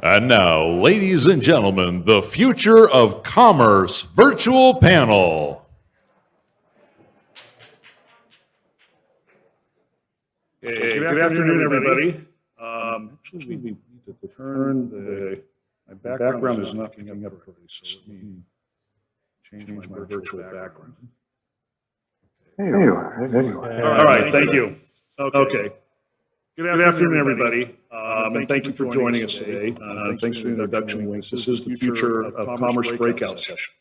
And now, ladies and gentlemen, the Future of Commerce virtual panel. Hey, good afternoon, everybody. Actually, we need to turn my background is not coming up correctly, so let me change my virtual background. There you are. All right, thank you. Okay. Good afternoon, everybody, and thank you for joining us today. Thanks for the introduction, Wink. This is the Future of Commerce breakout session.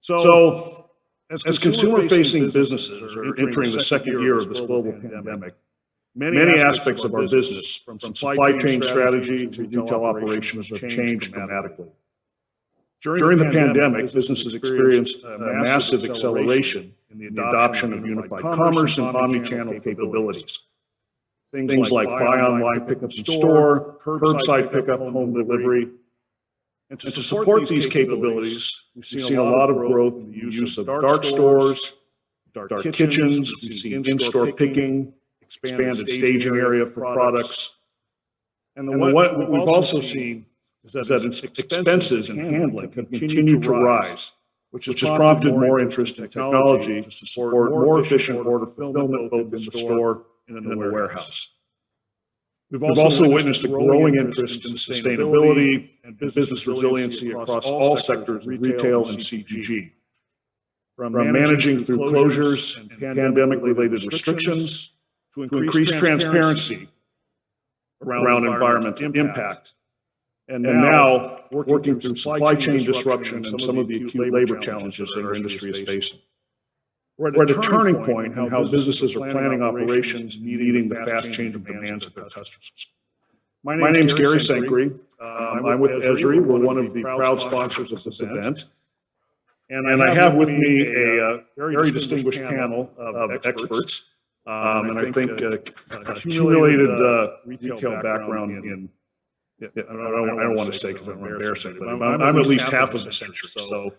So, as consumer-facing businesses are entering the second year of this global pandemic, many aspects of our business, from supply chain strategy to retail operations, have changed dramatically. During the pandemic, businesses experienced a massive acceleration in the adoption of unified commerce and omni-channel capabilities. Things like buy online, pick up in store, curbside pickup, home delivery. And to support these capabilities, we've seen a lot of growth in the use of dark stores, dark kitchens, we've seen in-store picking, expanded staging area for products. And what we've also seen is that expenses and handling have continued to rise, which has prompted more interest in technology to support more efficient order fulfillment both in the store and in the warehouse. We've also witnessed a growing interest in sustainability and business resiliency across all sectors of retail and CPG. From managing through closures and pandemic-related restrictions to increase transparency around environmental impact, and now working through supply chain disruption and some of the acute labor challenges that our industry is facing. We're at a turning point in how businesses are planning operations, meeting the fast-changing demands of their customers. My name is Gary Sankary. I'm with Esri. We're one of the proud sponsors of this event. And I have with me a very distinguished panel of experts. And I think accumulated retail background in, I don't want to say because I'm embarrassing, but I'm at least half of the century. So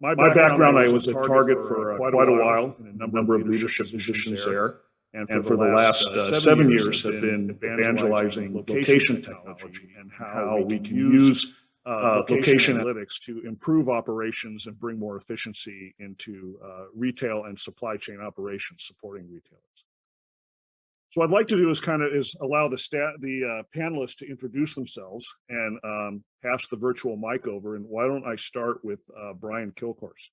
my background, I was at Target for quite a while in a number of leadership positions there. And for the last 7 years have been evangelizing location technology and how we can use location analytics to improve operations and bring more efficiency into retail and supply chain operations supporting retailers. So what I'd like to do is allow the panelists to introduce themselves and pass the virtual mic over. And why don't I start with Brian Kilcourse?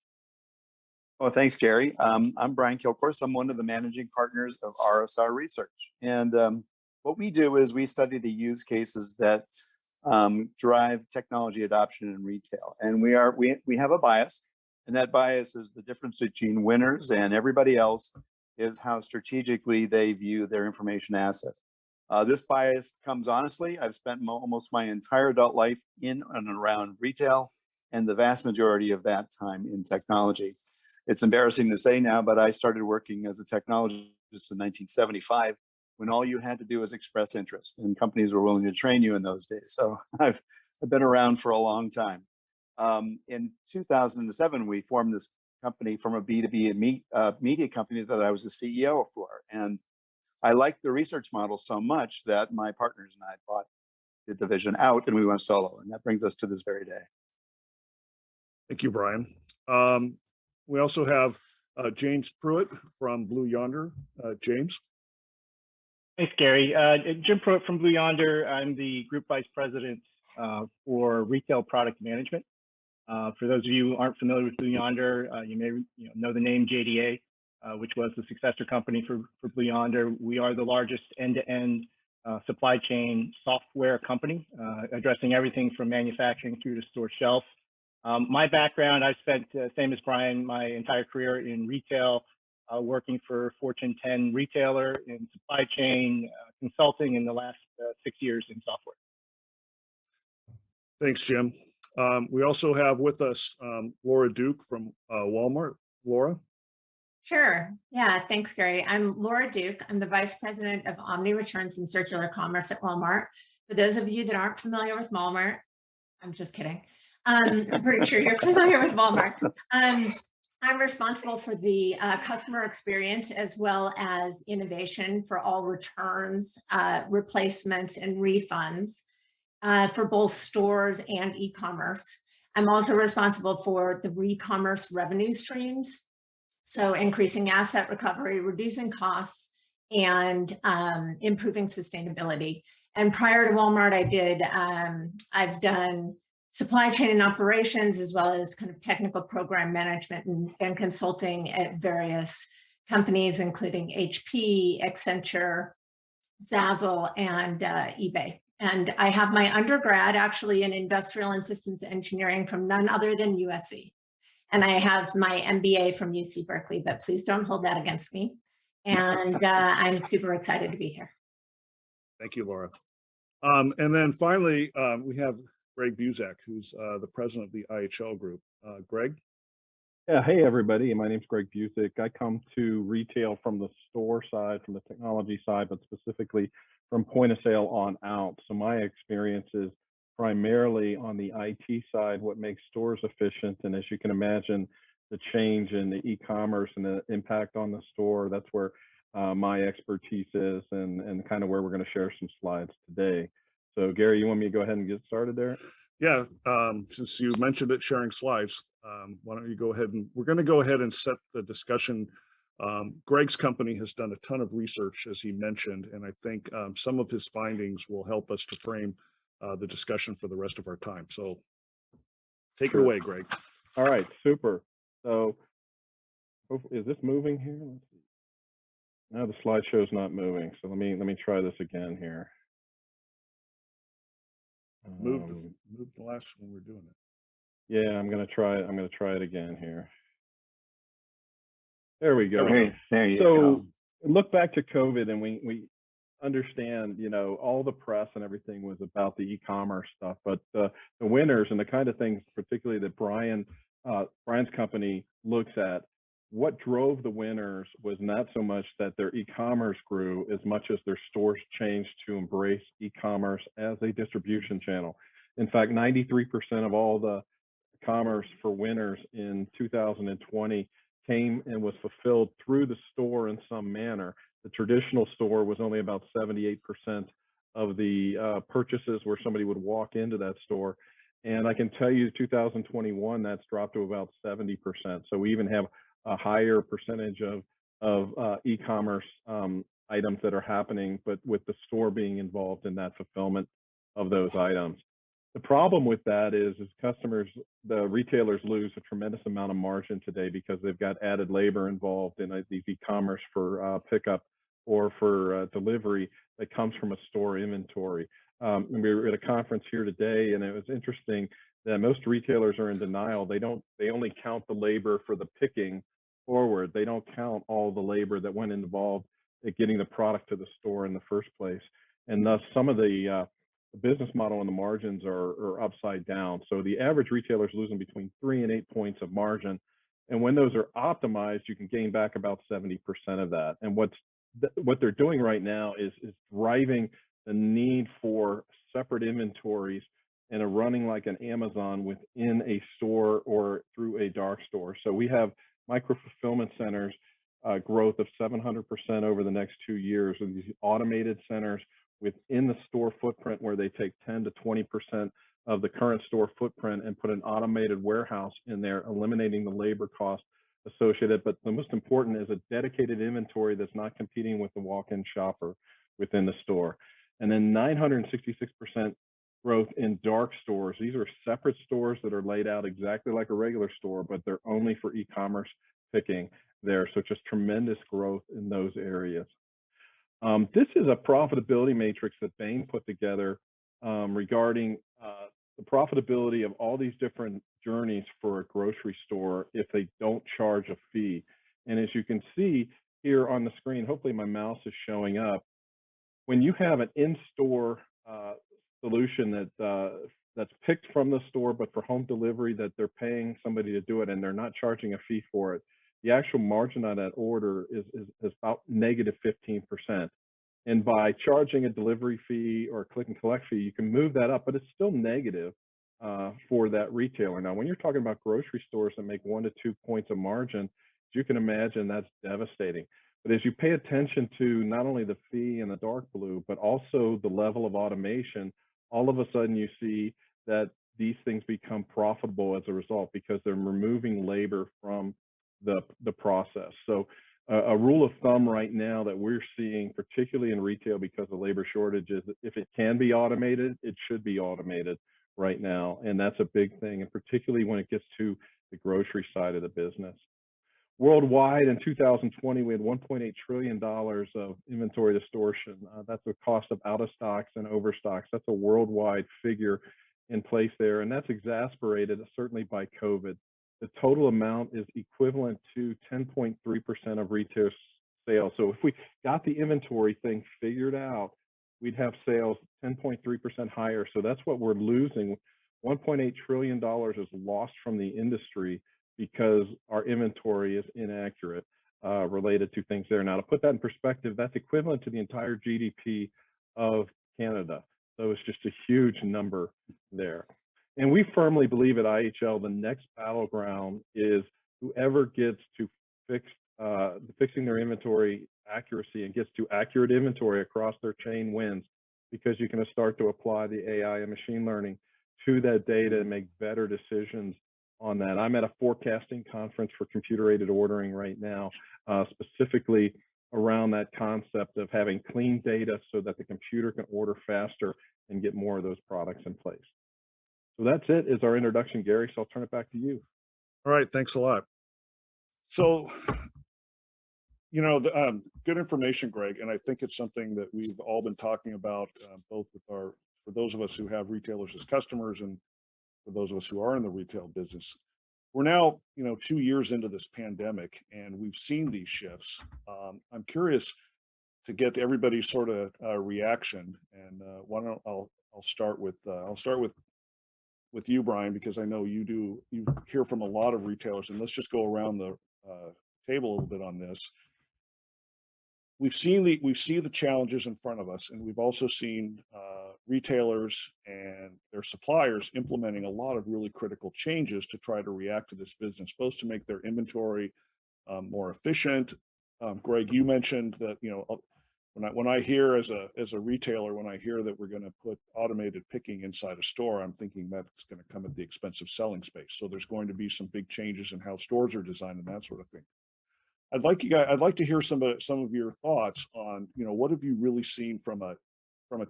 Well, thanks, Gary. I'm Brian Kilcourse. I'm one of the managing partners of RSR Research. And what we do is we study the use cases that drive technology adoption in retail. And we have a bias, and that bias is the difference between winners and everybody else is how strategically they view their information asset. This bias comes honestly. I've spent almost my entire adult life in and around retail, and the vast majority of that time in technology. It's embarrassing to say now, but I started working as a technologist in 1975 when all you had to do was express interest, and companies were willing to train you in those days. So I've been around for a long time. In 2007, we formed this company from a B2B media company that I was the CEO for. And I liked the research model so much that my partners and I bought the division out and we went solo. And that brings us to this very day. Thank you, Brian. We also have James Prewitt from Blue Yonder. James. Thanks, Gary. Jim Prewitt from Blue Yonder. I'm the Group Vice President for Retail Product Management. For those of you who aren't familiar with Blue Yonder, you may know the name JDA, which was the successor company for Blue Yonder. We are the largest end-to-end supply chain software company, addressing everything from manufacturing through to store shelf. My background, I've spent, same as Brian, my entire career in retail, working for Fortune 10 retailer in supply chain, consulting in the last 6 years in software. Thanks, Jim. We also have with us Laura Duke from Walmart. Laura? Sure. Yeah, thanks, Gary. I'm Laura Duke. I'm the Vice President of Omni Returns and Circular Commerce at Walmart. For those of you that aren't familiar with Walmart, I'm just kidding. I'm pretty sure you're familiar with Walmart. I'm responsible for the customer experience as well as innovation for all returns, replacements, and refunds. for both stores and e-commerce. I'm also responsible for the re-commerce revenue streams. So increasing asset recovery, reducing costs, and improving sustainability. And prior to Walmart, I've done supply chain and operations, as well as kind of technical program management and consulting at various companies, including HP, Accenture, Zazzle, and eBay. And I have my undergrad actually in industrial and systems engineering from none other than USC. And I have my MBA from UC Berkeley, but please don't hold that against me. And I'm super excited to be here. Thank you, Laura. And then finally, we have Greg Buzak, who's the president of the IHL group. Greg? Yeah, hey everybody, my name's Greg Buzak. I come to retail from the store side, from the technology side, but specifically from point of sale on out. So my experience is primarily on the IT side, what makes stores efficient. And as you can imagine, the change in the e-commerce and the impact on the store, that's where my expertise is and kind of where we're going to share some slides today. So Gary, you want me to go ahead and get started there? Yeah, since you mentioned it, sharing slides, why don't you go ahead and we're going to go ahead and set the discussion. Greg's company has done a ton of research, as he mentioned, and I think some of his findings will help us to frame the discussion for the rest of our time. So take it away, Greg. All right, super. So is this moving here? Let's see. No, the slideshow's not moving. So let me try this again here. Move the last one we're doing it. Yeah, I'm gonna try it again here. There we go. Okay, there you So go. look back to COVID, and we understand, you know, all the press and everything was about the e-commerce stuff, but the winners and the kind of things, particularly that Brian's company looks at, what drove the winners was not so much that their e-commerce grew as much as their stores changed to embrace e-commerce as a distribution channel. In fact, 93% of all the commerce for winners in 2020 came and was fulfilled through the store in some manner. The traditional store was only about 78% of the purchases where somebody would walk into that store. And I can tell you 2021, that's dropped to about 70%. So we even have a higher percentage of e-commerce items that are happening, but with the store being involved in that fulfillment of those items. The problem with that is customers, the retailers lose a tremendous amount of margin today because they've got added labor involved in these e-commerce for pickup or for delivery that comes from a store inventory. And we were at a conference here today, and it was interesting that most retailers are in denial. They only count the labor for the picking forward. They don't count all the labor that went involved at getting the product to the store in the first place. And thus some of the business model and the margins are upside down. So the average retailer is losing between 3 and 8 points of margin. And when those are optimized, you can gain back about 70% of that. And what they're doing right now is driving the need for separate inventories and are running like an Amazon within a store or through a dark store. So we have micro fulfillment centers growth of 700% over the next 2 years, and these automated centers within the store footprint where they take 10 to 20% of the current store footprint and put an automated warehouse in there, eliminating the labor cost associated. But the most important is a dedicated inventory that's not competing with the walk-in shopper within the store. And then 966% growth in dark stores. These are separate stores that are laid out exactly like a regular store, but they're only for e-commerce picking there. So just tremendous growth in those areas. This is a profitability matrix that Bain put together regarding the profitability of all these different journeys for a grocery store if they don't charge a fee. And as you can see here on the screen, hopefully my mouse is showing up, when you have an in-store solution that's picked from the store, but for home delivery that they're paying somebody to do it and they're not charging a fee for it, the actual margin on that order is about negative 15%. And by charging a delivery fee or a click and collect fee, you can move that up, but it's still negative for that retailer. Now, when you're talking about grocery stores that make 1 to 2 points of margin, as you can imagine, that's devastating. But as you pay attention to not only the fee in the dark blue, but also the level of automation, all of a sudden you see that these things become profitable as a result because they're removing labor from the process. So a rule of thumb right now that we're seeing, particularly in retail because of labor shortages, if it can be automated, it should be automated right now. And that's a big thing, and particularly when it gets to the grocery side of the business. Worldwide in 2020, we had $1.8 trillion of inventory distortion. That's the cost of out of stocks and overstocks. That's a worldwide figure in place there. And that's exacerbated certainly by COVID. The total amount is equivalent to 10.3% of retail sales. So if we got the inventory thing figured out, we'd have sales 10.3% higher. So that's what we're losing. $1.8 trillion is lost from the industry because our inventory is inaccurate related to things there. Now, to put that in perspective, that's equivalent to the entire GDP of Canada. So it's just a huge number there. And we firmly believe at IHL, the next battleground is whoever gets to fixing their inventory accuracy and gets to accurate inventory across their chain wins, because you can start to apply the AI and machine learning to that data and make better decisions on that. I'm at a forecasting conference for computer-aided ordering right now, specifically around that concept of having clean data so that the computer can order faster and get more of those products in place. So that's it, is our introduction, Gary. So I'll turn it back to you. All right, thanks a lot. So, you know, good information, Greg, and I think it's something that we've all been talking about, both with for those of us who have retailers as customers and for those of us who are in the retail business. We're now, 2 years into this pandemic, and we've seen these shifts. I'm curious to get everybody's sort of reaction, and I'll start with you, Brian, because I know you hear from a lot of retailers, and let's just go around the table a little bit on this. We see the challenges in front of us, and we've also seen retailers and their suppliers implementing a lot of really critical changes to try to react to this business, both to make their inventory more efficient. Greg, you mentioned that when I hear as a retailer, when I hear that we're going to put automated picking inside a store, I'm thinking that's going to come at the expense of selling space. So there's going to be some big changes in how stores are designed and that sort of thing. I'd like to hear some of your thoughts on, what have you really seen from a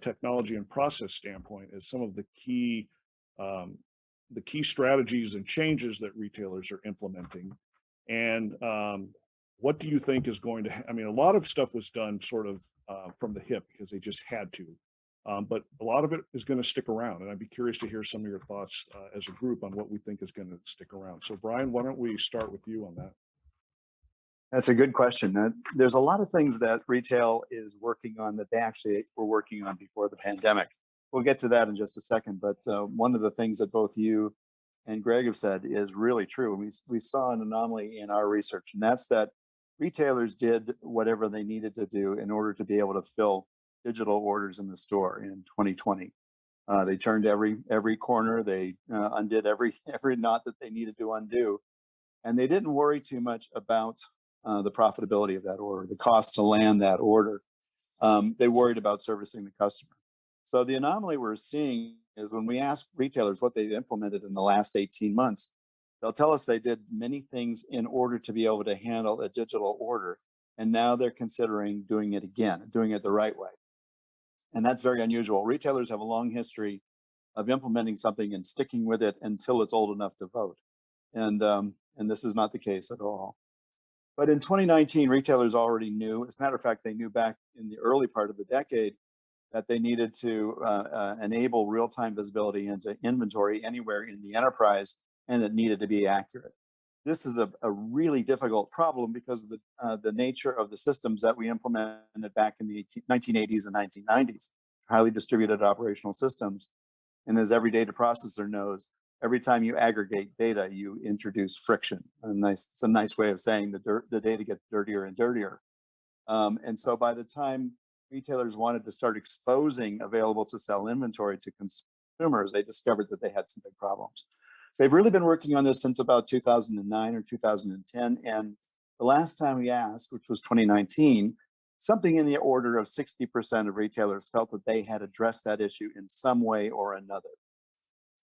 technology and process standpoint as some of the key strategies and changes that retailers are implementing, and what do you think is going to? A lot of stuff was done sort of from the hip because they just had to, but a lot of it is going to stick around, and I'd be curious to hear some of your thoughts as a group on what we think is going to stick around. So, Brian, why don't we start with you on that? That's a good question. There's a lot of things that retail is working on that they actually were working on before the pandemic. We'll get to that in just a second, but one of the things that both you and Greg have said is really true. We saw an anomaly in our research, and that's that retailers did whatever they needed to do in order to be able to fill digital orders in the store in 2020. They turned every corner, they undid every knot that they needed to undo, and they didn't worry too much about the profitability of that order, the cost to land that order. They worried about servicing the customer. So the anomaly we're seeing is when we ask retailers what they've implemented in the last 18 months, they'll tell us they did many things in order to be able to handle a digital order. And now they're considering doing it again, doing it the right way. And that's very unusual. Retailers have a long history of implementing something and sticking with it until it's old enough to vote. And this is not the case at all. But in 2019, retailers already knew, as a matter of fact, they knew back in the early part of the decade that they needed to enable real-time visibility into inventory anywhere in the enterprise, and it needed to be accurate. This is a really difficult problem because of the nature of the systems that we implemented back in the 1980s and 1990s, highly distributed operational systems. And as every data processor knows, every time you aggregate data, you introduce friction. It's a nice way of saying the data gets dirtier and dirtier. And so by the time retailers wanted to start exposing available to sell inventory to consumers, they discovered that they had some big problems. So they've really been working on this since about 2009 or 2010. And the last time we asked, which was 2019, something in the order of 60% of retailers felt that they had addressed that issue in some way or another.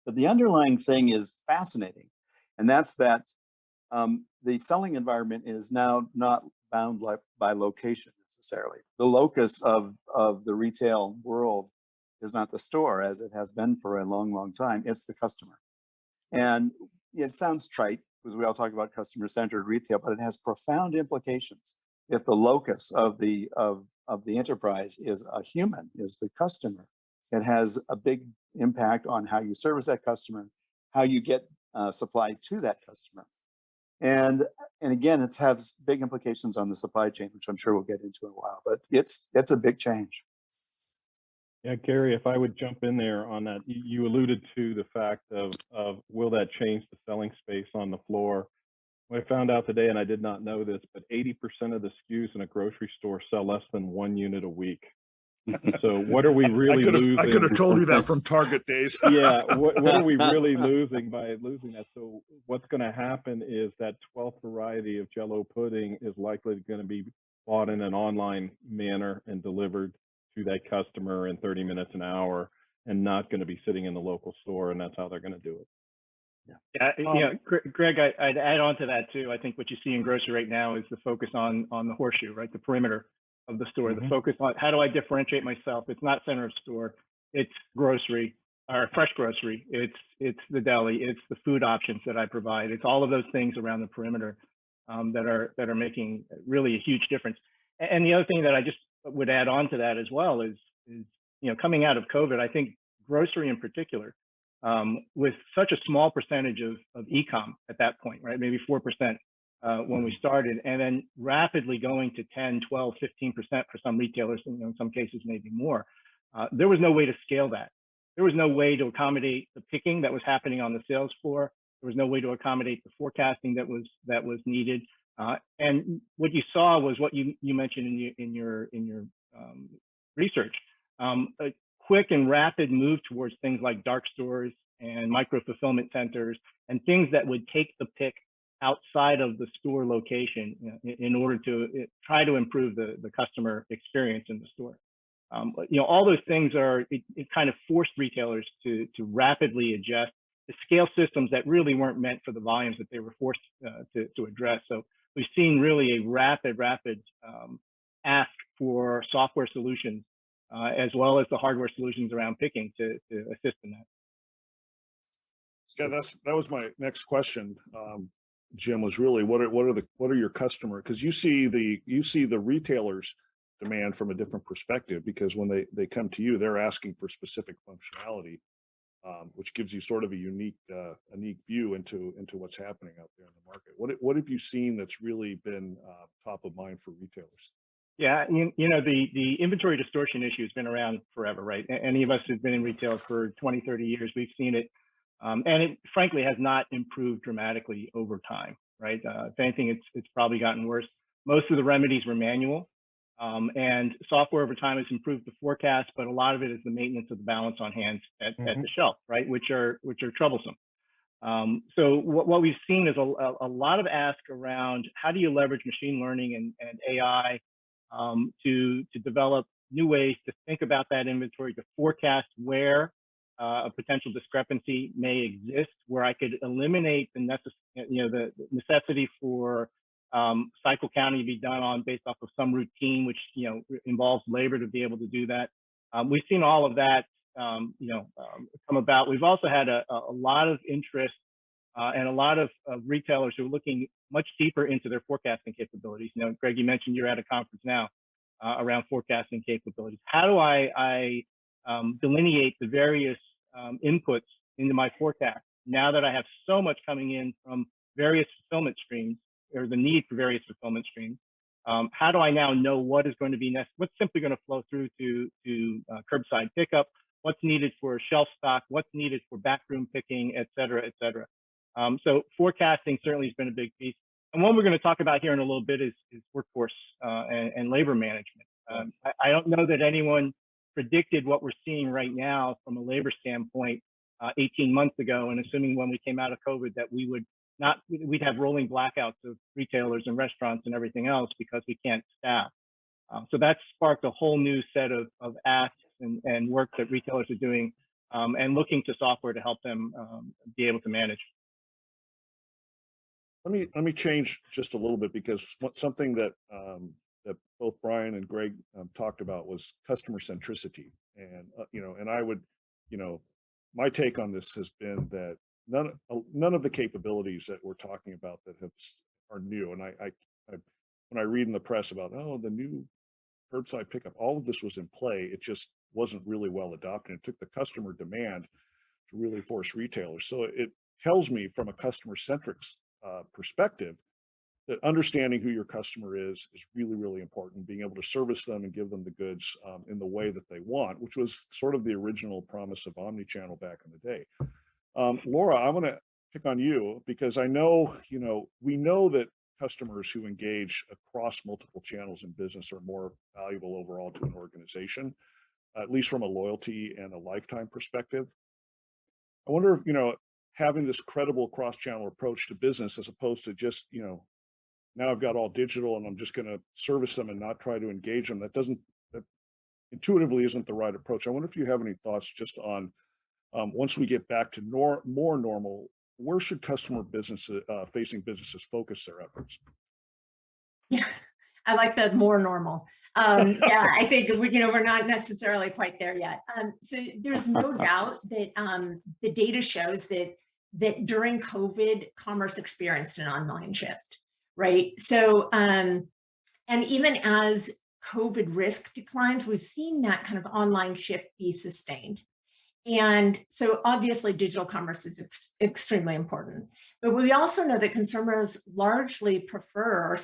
But the underlying thing is fascinating, and that's that the selling environment is now not bound by location necessarily. The locus of the retail world is not the store, as it has been for a long, long time. It's the customer. And it sounds trite because we all talk about customer-centered retail, but it has profound implications. If the locus of the enterprise is a human, is the customer, it has a big impact on how you service that customer, how you get supply to that customer. And again, it has big implications on the supply chain, which I'm sure we'll get into in a while, but it's a big change. Yeah, Gary, if I would jump in there on that, you alluded to the fact of will that change the selling space on the floor? I found out today, and I did not know this, but 80% of the SKUs in a grocery store sell less than 1 unit a week. So what are we really losing? I could have told you that from Target days. Yeah, what are we really losing by losing that? So what's going to happen is that 12th variety of Jell-O pudding is likely going to be bought in an online manner and delivered to that customer in 30 minutes, an hour, and not going to be sitting in the local store, and that's how they're going to do it. Yeah, Greg, I'd add on to that too. I think what you see in grocery right now is the focus on the horseshoe, right? The perimeter of the store, the focus on how do I differentiate myself? It's not center of store, it's grocery or fresh grocery. It's the deli, it's the food options that I provide. It's all of those things around the perimeter that are making really a huge difference. And the other thing that I just would add on to that as well is coming out of COVID, I think grocery in particular, with such a small percentage of e-com at that point, right? Maybe 4% when we started, and then rapidly going to 10, 12, 15% for some retailers, in some cases maybe more. There was no way to scale that. There was no way to accommodate the picking that was happening on the sales floor. There was no way to accommodate the forecasting that was needed. And what you saw was what you mentioned in your research, a quick and rapid move towards things like dark stores and micro fulfillment centers and things that would take the pick outside of the store location in order to try to improve the customer experience in the store. All those things it kind of forced retailers to rapidly adjust to scale systems that really weren't meant for the volumes that they were forced to address. So we've seen really a rapid ask for software solutions as well as the hardware solutions around picking to assist in that. Yeah, that was my next question, Jim. Was really what are your customer? Because you see the retailers' demand from a different perspective, because when they come to you, they're asking for specific functionality, which gives you sort of a unique view into what's happening out there in the market. What have you seen that's really been top of mind for retailers? Yeah, the inventory distortion issue has been around forever, right? Any of us who've been in retail for 20, 30 years, we've seen it. And it frankly has not improved dramatically over time, right? If anything, it's probably gotten worse. Most of the remedies were manual, and software over time has improved the forecast, but a lot of it is the maintenance of the balance on hand at the shelf, right? Which are troublesome. So what we've seen is a lot of ask around how do you leverage machine learning and AI to develop new ways to think about that inventory, to forecast where a potential discrepancy may exist, where I could eliminate the necessity for cycle counting to be done based off of some routine, which involves labor to be able to do that. We've seen all of that come about. We've also had a lot of interest and a lot of retailers who are looking much deeper into their forecasting capabilities. Greg, you mentioned you're at a conference now around forecasting capabilities. How do I delineate the various inputs into my forecast now that I have so much coming in from various fulfillment streams, or the need for various fulfillment streams? How do I now know what is going to be next? What's simply going to flow through to curbside pickup? What's needed for shelf stock? What's needed for backroom picking, et cetera, et cetera. So forecasting certainly has been a big piece. And one we're going to talk about here in a little bit is workforce and labor management. I don't know that anyone predicted what we're seeing right now from a labor standpoint 18 months ago, and assuming when we came out of COVID that we'd have rolling blackouts of retailers and restaurants and everything else because we can't staff. So that sparked a whole new set of asks and work that retailers are doing and looking to software to help them be able to manage. Let me change just a little bit, because something that that both Brian and Greg talked about was customer centricity, and and I would, my take on this has been that none of the capabilities that we're talking about that are new, and I when I read in the press about the new curbside pickup, all of this was in play. It just wasn't really well adopted. It took the customer demand to really force retailers. So it tells me, from a customer centric perspective, that understanding who your customer is really, really important. Being able to service them and give them the goods in the way that they want, which was sort of the original promise of omnichannel back in the day. Laura, I want to pick on you, because I know, we know that customers who engage across multiple channels in business are more valuable overall to an organization, at least from a loyalty and a lifetime perspective. I wonder if, having this credible cross-channel approach to business, as opposed to just, now I've got all digital and I'm just going to service them and not try to engage them, that intuitively isn't the right approach. I wonder if you have any thoughts just on, once we get back to more normal, where should customer facing businesses focus their efforts? Yeah, I like the more normal. Yeah, I think we're not necessarily quite there yet. So there's no doubt that the data shows that during COVID, commerce experienced an online shift, right? So and even as COVID risk declines, we've seen that kind of online shift be sustained. And so obviously digital commerce is extremely important, but we also know that consumers largely prefer, or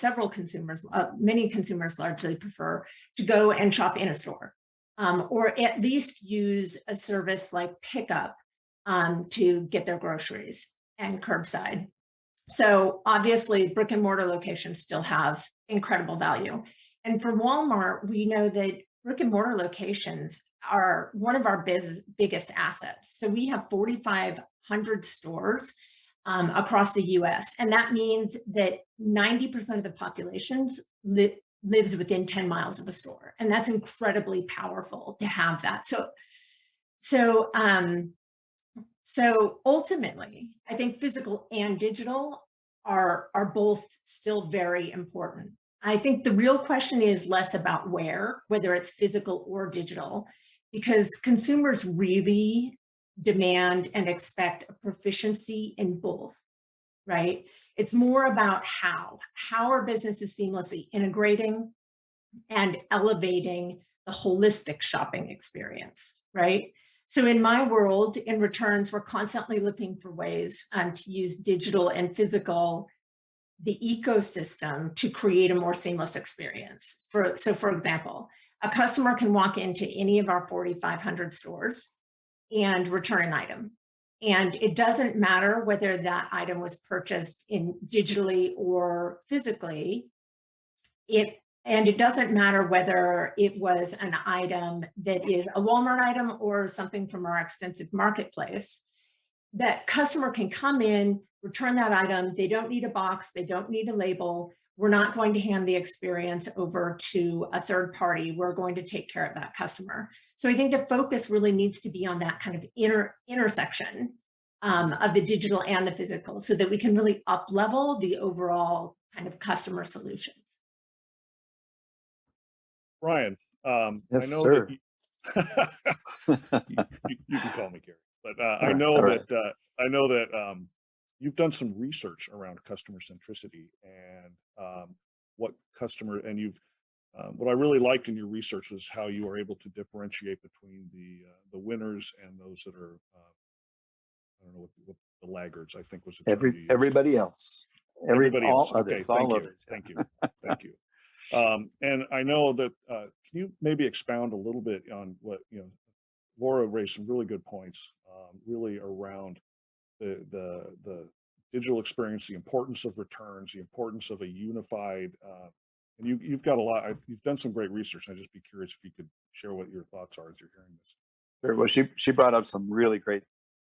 many consumers largely prefer, to go and shop in a store, or at least use a service like pickup to get their groceries and curbside. So obviously brick and mortar locations still have incredible value. And for Walmart, we know that brick and mortar locations are one of our biggest assets. So we have 4,500 stores across the US. And that means that 90% of the population lives within 10 miles of a store. And that's incredibly powerful to have that. So ultimately, I think physical and digital are both still very important. I think the real question is less about whether it's physical or digital, because consumers really demand and expect a proficiency in both, right? It's more about how are businesses seamlessly integrating and elevating the holistic shopping experience, right? So in my world, in returns, we're constantly looking for ways to use digital and physical, the ecosystem, to create a more seamless experience. So for example, a customer can walk into any of our 4,500 stores and return an item. And it doesn't matter whether that item was purchased digitally or physically. And it doesn't matter whether it was an item that is a Walmart item or something from our extensive marketplace. That customer can come in, return that item. They don't need a box. They don't need a label. We're not going to hand the experience over to a third party. We're going to take care of that customer. So I think the focus really needs to be on that kind of intersection of the digital and the physical, so that we can really up-level the overall kind of customer solutions. Brian, Yes, I know sir. that you can call me Gary, but I know that you've done some research around customer centricity and what I really liked in your research was how you are able to differentiate between the winners and those that are I don't know what the laggards, I think, was the term you used. Everybody else. Everybody else. All Okay, others, thank all you. others. Thank you. Thank you. And I know that, can you maybe expound a little bit on what, Laura raised some really good points, really around the digital experience, the importance of returns, the importance of a unified, and you've got you've done some great research. I'd just be curious if you could share what your thoughts are as you're hearing this. Sure. Well, she brought up some really great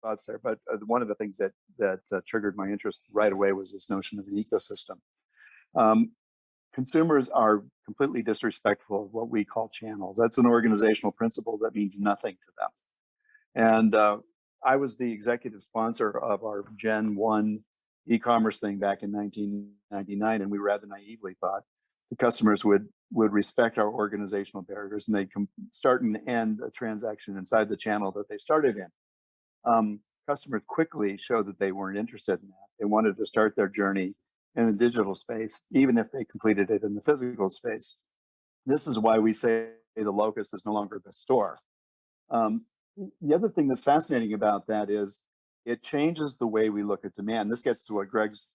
thoughts there, but one of the things that triggered my interest right away was this notion of an ecosystem. Consumers are completely disrespectful of what we call channels. That's an organizational principle that means nothing to them. And I was the executive sponsor of our Gen 1 e-commerce thing back in 1999, and we rather naively thought the customers would respect our organizational barriers and they'd start and end a transaction inside the channel that they started in. Customers quickly showed that they weren't interested in that. They wanted to start their journey in the digital space, even if they completed it in the physical space. This is why we say the locus is no longer the store. The other thing that's fascinating about that is it changes the way we look at demand. This gets to what Greg's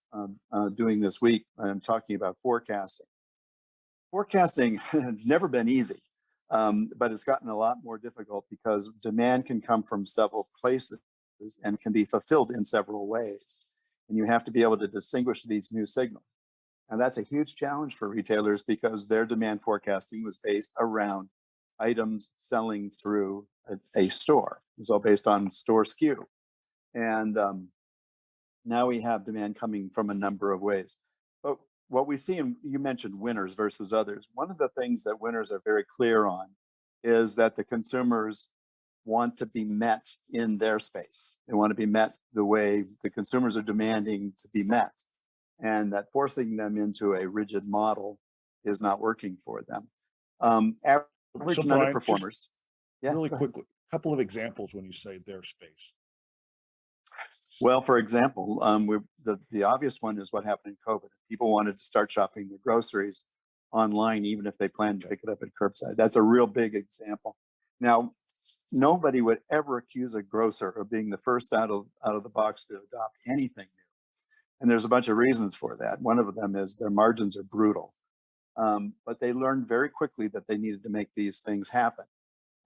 doing this week. I'm talking about forecasting. Forecasting has never been easy, but it's gotten a lot more difficult because demand can come from several places and can be fulfilled in several ways. And you have to be able to distinguish these new signals. And that's a huge challenge for retailers because their demand forecasting was based around items selling through a store. It was all based on store SKU. And now we have demand coming from a number of ways. But what we see, and you mentioned winners versus others, one of the things that winners are very clear on is that the consumers want to be met in their space. They want to be met the way the consumers are demanding to be met. And that forcing them into a rigid model is not working for them. Average and Brian, underperformers. Yeah, really quickly, a couple of examples when you say their space. Well, for example, the obvious one is what happened in COVID. People wanted to start shopping their groceries online, even if they planned to pick it up at curbside. That's a real big example. Now, nobody would ever accuse a grocer of being the first out of the box to adopt anything new. And there's a bunch of reasons for that. One of them is their margins are brutal. But they learned very quickly that they needed to make these things happen.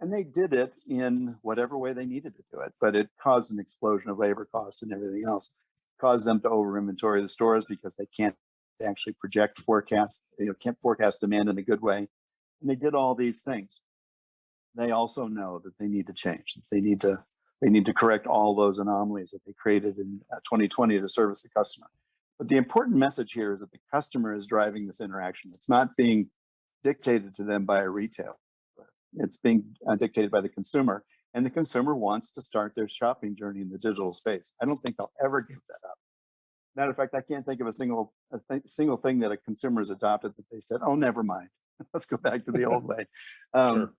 And they did it in whatever way they needed to do it, but it caused an explosion of labor costs and everything else. It caused them to over inventory the stores because they can't actually forecast, can't forecast demand in a good way. And they did all these things. They also know that they need to change. They need to correct all those anomalies that they created in 2020 to service the customer. But the important message here is that the customer is driving this interaction. It's not being dictated to them by a retailer. It's being dictated by the consumer, and the consumer wants to start their shopping journey in the digital space. I don't think they'll ever give that up. Matter of fact, I can't think of a single thing that a consumer has adopted that they said, "Oh, never mind. Let's go back to the old way." Sure.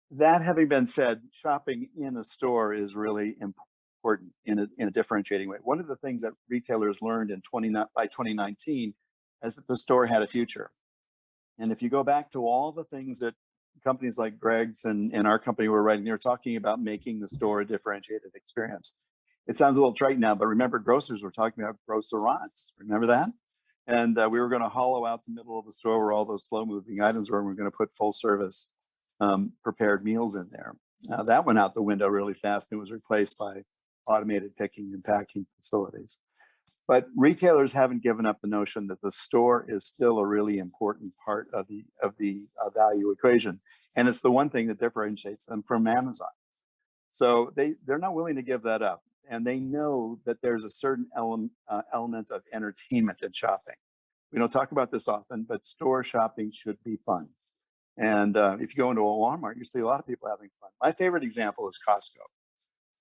That having been said, shopping in a store is really important in a differentiating way. One of the things that retailers learned by 2019 is that the store had a future. And if you go back to all the things that companies like Greg's and our company were writing, they were talking about making the store a differentiated experience. It sounds a little trite now, but remember, grocers were talking about grocerants. Remember that? And we were going to hollow out the middle of the store where all those slow-moving items were, and we're going to put full-service prepared meals in there. Now, that went out the window really fast and was replaced by automated picking and packing facilities. But retailers haven't given up the notion that the store is still a really important part of the value equation, and it's the one thing that differentiates them from Amazon. So they're not willing to give that up, and they know that there's a certain element of entertainment in shopping. We don't talk about this often, but store shopping should be fun. And if you go into a Walmart, you see a lot of people having fun. My favorite example is Costco.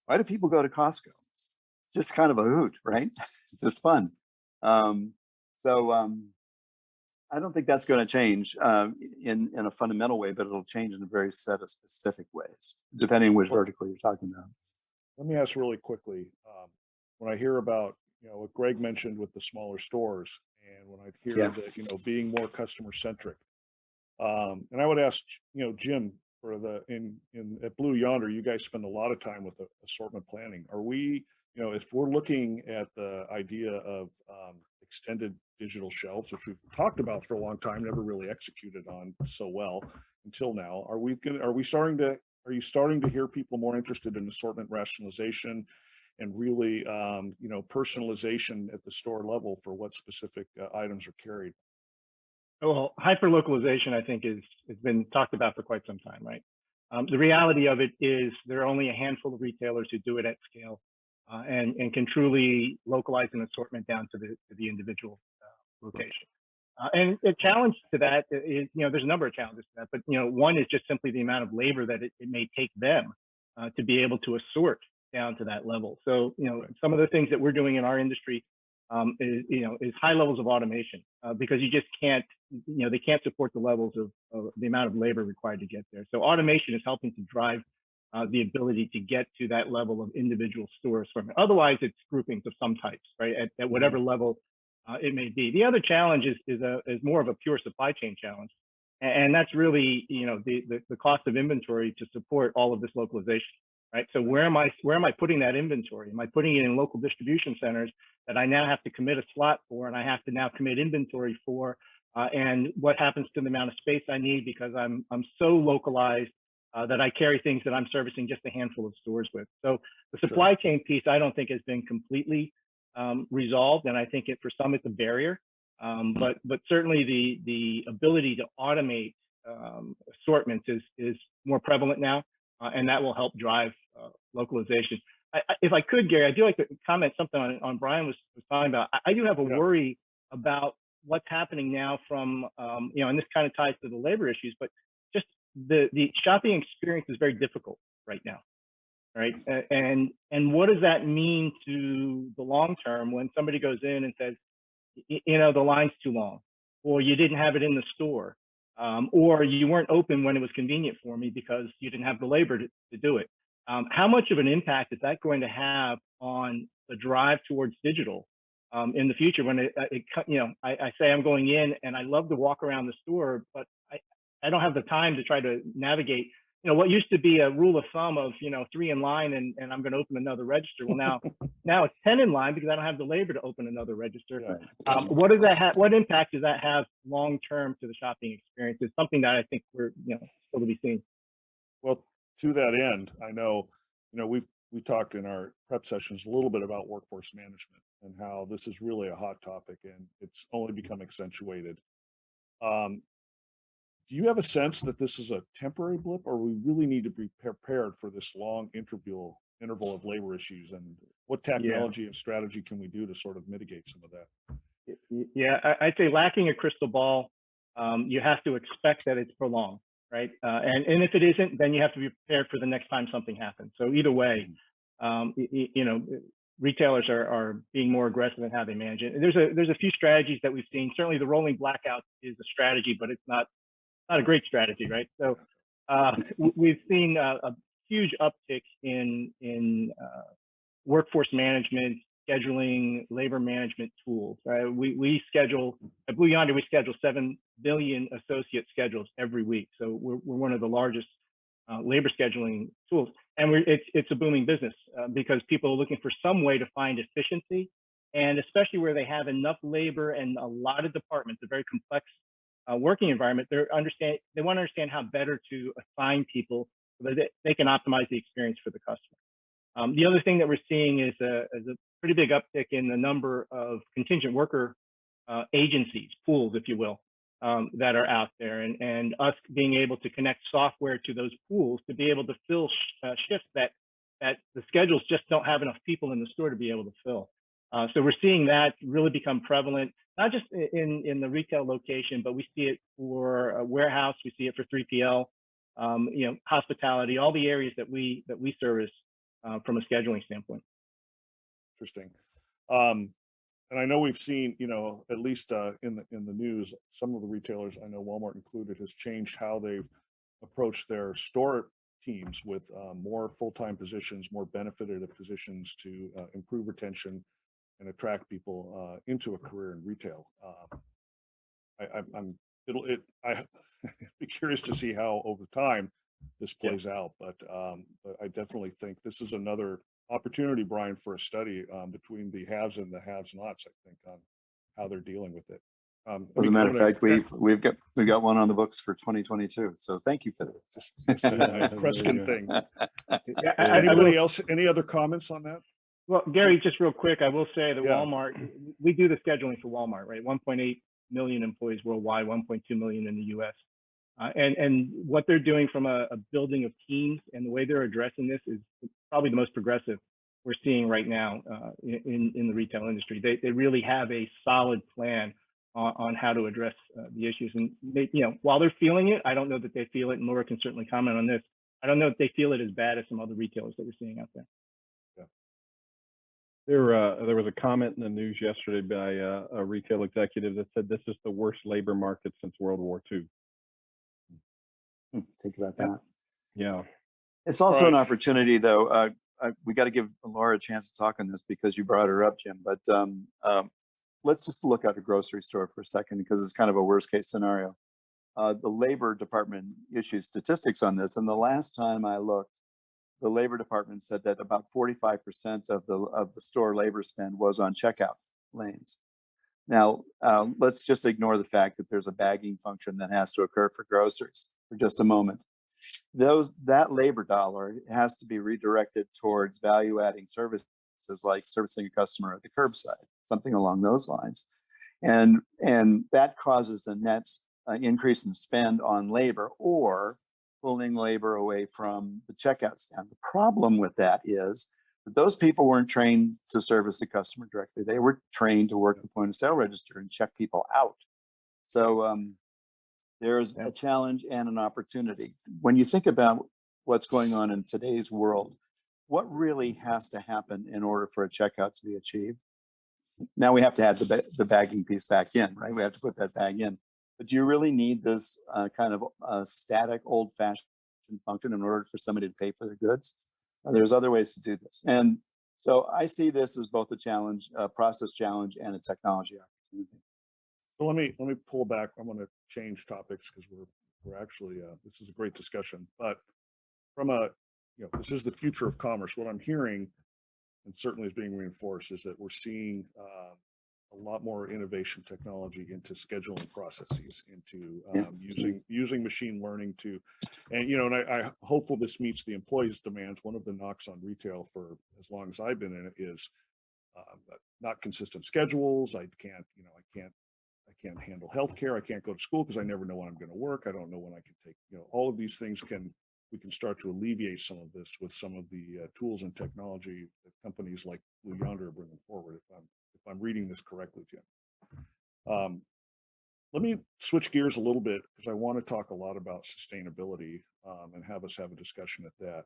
Why do people go to Costco? It's just kind of a hoot, right? It's just fun. I don't think that's going to change in a fundamental way, but it'll change in a very set of specific ways, depending on which vertical you're talking about. Let me ask really quickly. When I hear about what Greg mentioned with the smaller stores, and when I hear that being more customer centric, and I would ask Jim for at Blue Yonder, you guys spend a lot of time with the assortment planning. Are we if we're looking at the idea of extended digital shelves, which we've talked about for a long time, never really executed on so well until now, are you starting to hear people more interested in assortment rationalization and really personalization at the store level for what specific items are carried? Well, hyper-localization, I think, has been talked about for quite some time, right? The reality of it is there are only a handful of retailers who do it at scale and can truly localize an assortment down to the individual location. And the challenge to that is, there's a number of challenges to that, but, one is just simply the amount of labor that it may take them to be able to assort down to that level. So, some of the things that we're doing in our industry is high levels of automation because you just can't, they can't support the levels of the amount of labor required to get there. So automation is helping to drive the ability to get to that level of individual store assortment. Otherwise, it's groupings of some types, right, at whatever level it may be. The other challenge is more of a pure supply chain challenge, and that's really the cost of inventory to support all of this localization, right? So where am I putting that inventory? Am I putting it in local distribution centers that I now have to commit a slot for, and I have to now commit inventory for? And what happens to the amount of space I need because I'm so localized that I carry things that I'm servicing just a handful of stores with. So the supply chain piece, I don't think has been completely resolved, and I think for some it's a barrier. But certainly the ability to automate assortments is more prevalent now, and that will help drive localization. If I could, Gary, I do like to comment something on Brian was talking about. I do have a worry about what's happening now from and this kind of ties to the labor issues, but just the shopping experience is very difficult right now, right? And what does that mean to the long term when somebody goes in and says, the line's too long, or you didn't have it in the store, or you weren't open when it was convenient for me because you didn't have the labor to do it. How much of an impact is that going to have on the drive towards digital in the future? When I say I'm going in and I love to walk around the store, but I don't have the time to try to navigate, what used to be a rule of thumb of, 3 in line and I'm going to open another register. Well, now it's 10 in line because I don't have the labor to open another register. What does that what impact does that have long term to the shopping experience? It's something that I think we're, still to be seen. Well, to that end, I know, we talked in our prep sessions a little bit about workforce management and how this is really a hot topic and it's only become accentuated. Do you have a sense that this is a temporary blip, or we really need to be prepared for this long interval of labor issues? And what technology and strategy can we do to sort of mitigate some of that? Yeah, I'd say lacking a crystal ball, you have to expect that it's prolonged, right? And if it isn't, then you have to be prepared for the next time something happens. So either way, retailers are being more aggressive in how they manage it. And there's a few strategies that we've seen. Certainly the rolling blackout is a strategy, but it's not a great strategy, right? So we've seen a huge uptick in workforce management, scheduling, labor management tools. We schedule at Blue Yonder, we schedule 7 billion associate schedules every week. So we're one of the largest labor scheduling tools, and it's a booming business because people are looking for some way to find efficiency, and especially where they have enough labor and a lot of departments, a very complex working environment. They want to understand how better to assign people so that they can optimize the experience for the customer. The other thing that we're seeing is a pretty big uptick in the number of contingent worker agencies, pools, if you will, that are out there, and us being able to connect software to those pools to be able to fill shifts that the schedules just don't have enough people in the store to be able to fill. So we're seeing that really become prevalent, not just in the retail location, but we see it for a warehouse, we see it for 3PL, hospitality, all the areas that we service from a scheduling standpoint. Interesting. And I know we've seen, at least in the news, some of the retailers, I know Walmart included, has changed how they've approached their store teams with more full-time positions, more benefited positions to improve retention and attract people into a career in retail. I'd be curious to see how over time this plays out, but I definitely think this is another opportunity, Brian, for a study between the haves and the have-nots, I think, on how they're dealing with it. As a matter of fact, we've got one on the books for 2022. So thank you for that. Just a Preston thing. Anybody else? Any other comments on that? Well, Gary, just real quick, I will say that Walmart, we do the scheduling for Walmart, right? 1.8 million employees worldwide, 1.2 million in the U.S. And what they're doing from a building of teams and the way they're addressing this is probably the most progressive we're seeing right now in the retail industry. They really have a solid plan on how to address the issues. And they, while they're feeling it, I don't know that they feel it, and Laura can certainly comment on this. I don't know if they feel it as bad as some other retailers that we're seeing out there. There was a comment in the news yesterday by a retail executive that said this is the worst labor market since World War II. Think about that. Yeah. It's also an opportunity, though. We got to give Laura a chance to talk on this because you brought her up, Jim. But let's just look at a grocery store for a second, because it's kind of a worst case scenario. The labor department issues statistics on this, and the last time I looked, the labor department said that about 45% of the store labor spend was on checkout lanes. Now, let's just ignore the fact that there's a bagging function that has to occur for groceries for just a moment. That labor dollar has to be redirected towards value-adding services like servicing a customer at the curbside, something along those lines, and that causes a net increase in spend on labor, or pulling labor away from the checkout stand. The problem with that is that those people weren't trained to service the customer directly. They were trained to work the point of sale register and check people out. So there's a challenge and an opportunity. When you think about what's going on in today's world, what really has to happen in order for a checkout to be achieved? Now we have to add the bagging piece back in, right? We have to put that bag in. But do you really need this kind of static, old-fashioned function in order for somebody to pay for their goods? There's other ways to do this. And so I see this as both a challenge, a process challenge, and a technology opportunity. So let me pull back. I'm going to change topics because we're actually this is a great discussion. But from this is the future of commerce. What I'm hearing, and certainly is being reinforced, is that we're seeing a lot more innovation technology into scheduling processes, into using machine learning to, and I hopeful this meets the employees' demands. One of the knocks on retail for as long as I've been in it is not consistent schedules. I can't handle healthcare. I can't go to school because I never know when I'm going to work. I don't know when I can take, all of these things we can start to alleviate some of this with some of the tools and technology that companies like Yonder are bringing forward. If I'm reading this correctly, Jim. Let me switch gears a little bit because I want to talk a lot about sustainability and have us have a discussion at that.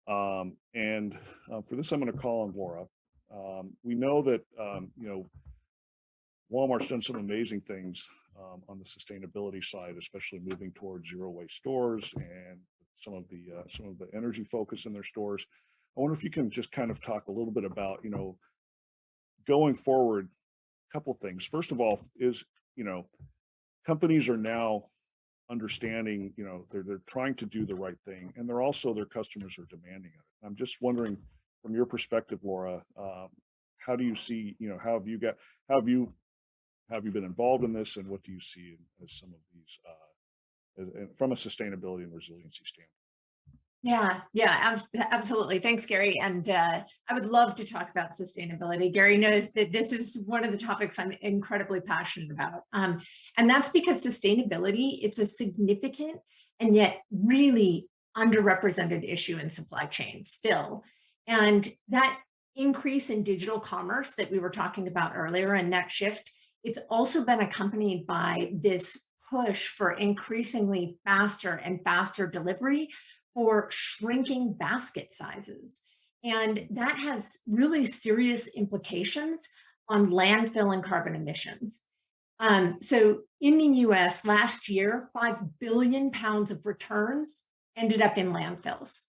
For this, I'm going to call on Laura. We know that Walmart's done some amazing things on the sustainability side, especially moving towards zero waste stores and some of the energy focus in their stores. I wonder if you can just kind of talk a little bit about going forward. A couple things. First of all, is companies are now understanding, they're trying to do the right thing, and their customers are demanding it. I'm just wondering, from your perspective, Laura, how do you see, how have you been involved in this, and what do you see as some of these from a sustainability and resiliency standpoint? Yeah, absolutely. Thanks, Gary. And I would love to talk about sustainability. Gary knows that this is one of the topics I'm incredibly passionate about. And that's because sustainability, it's a significant and yet really underrepresented issue in supply chain still. And that increase in digital commerce that we were talking about earlier, and that shift, it's also been accompanied by this push for increasingly faster and faster delivery for shrinking basket sizes. And that has really serious implications on landfill and carbon emissions. So in the US last year, 5 billion pounds of returns ended up in landfills,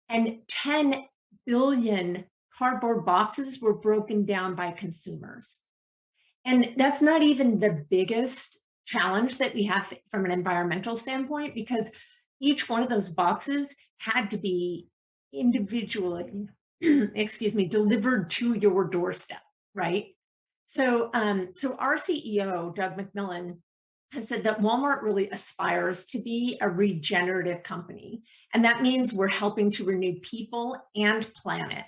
and 10 billion cardboard boxes were broken down by consumers. And that's not even the biggest challenge that we have from an environmental standpoint, because each one of those boxes had to be individually, delivered to your doorstep, right? So our CEO, Doug McMillon, has said that Walmart really aspires to be a regenerative company. And that means we're helping to renew people and planet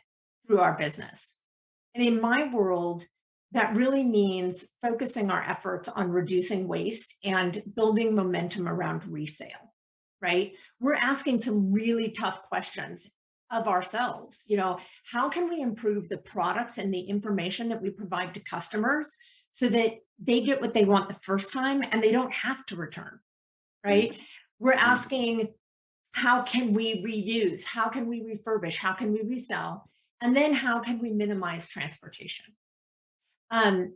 through our business. And in my world, that really means focusing our efforts on reducing waste and building momentum around resale, right? We're asking some really tough questions of ourselves. How can we improve the products and the information that we provide to customers so that they get what they want the first time and they don't have to return, right? We're asking, how can we reuse? How can we refurbish? How can we resell? And then how can we minimize transportation?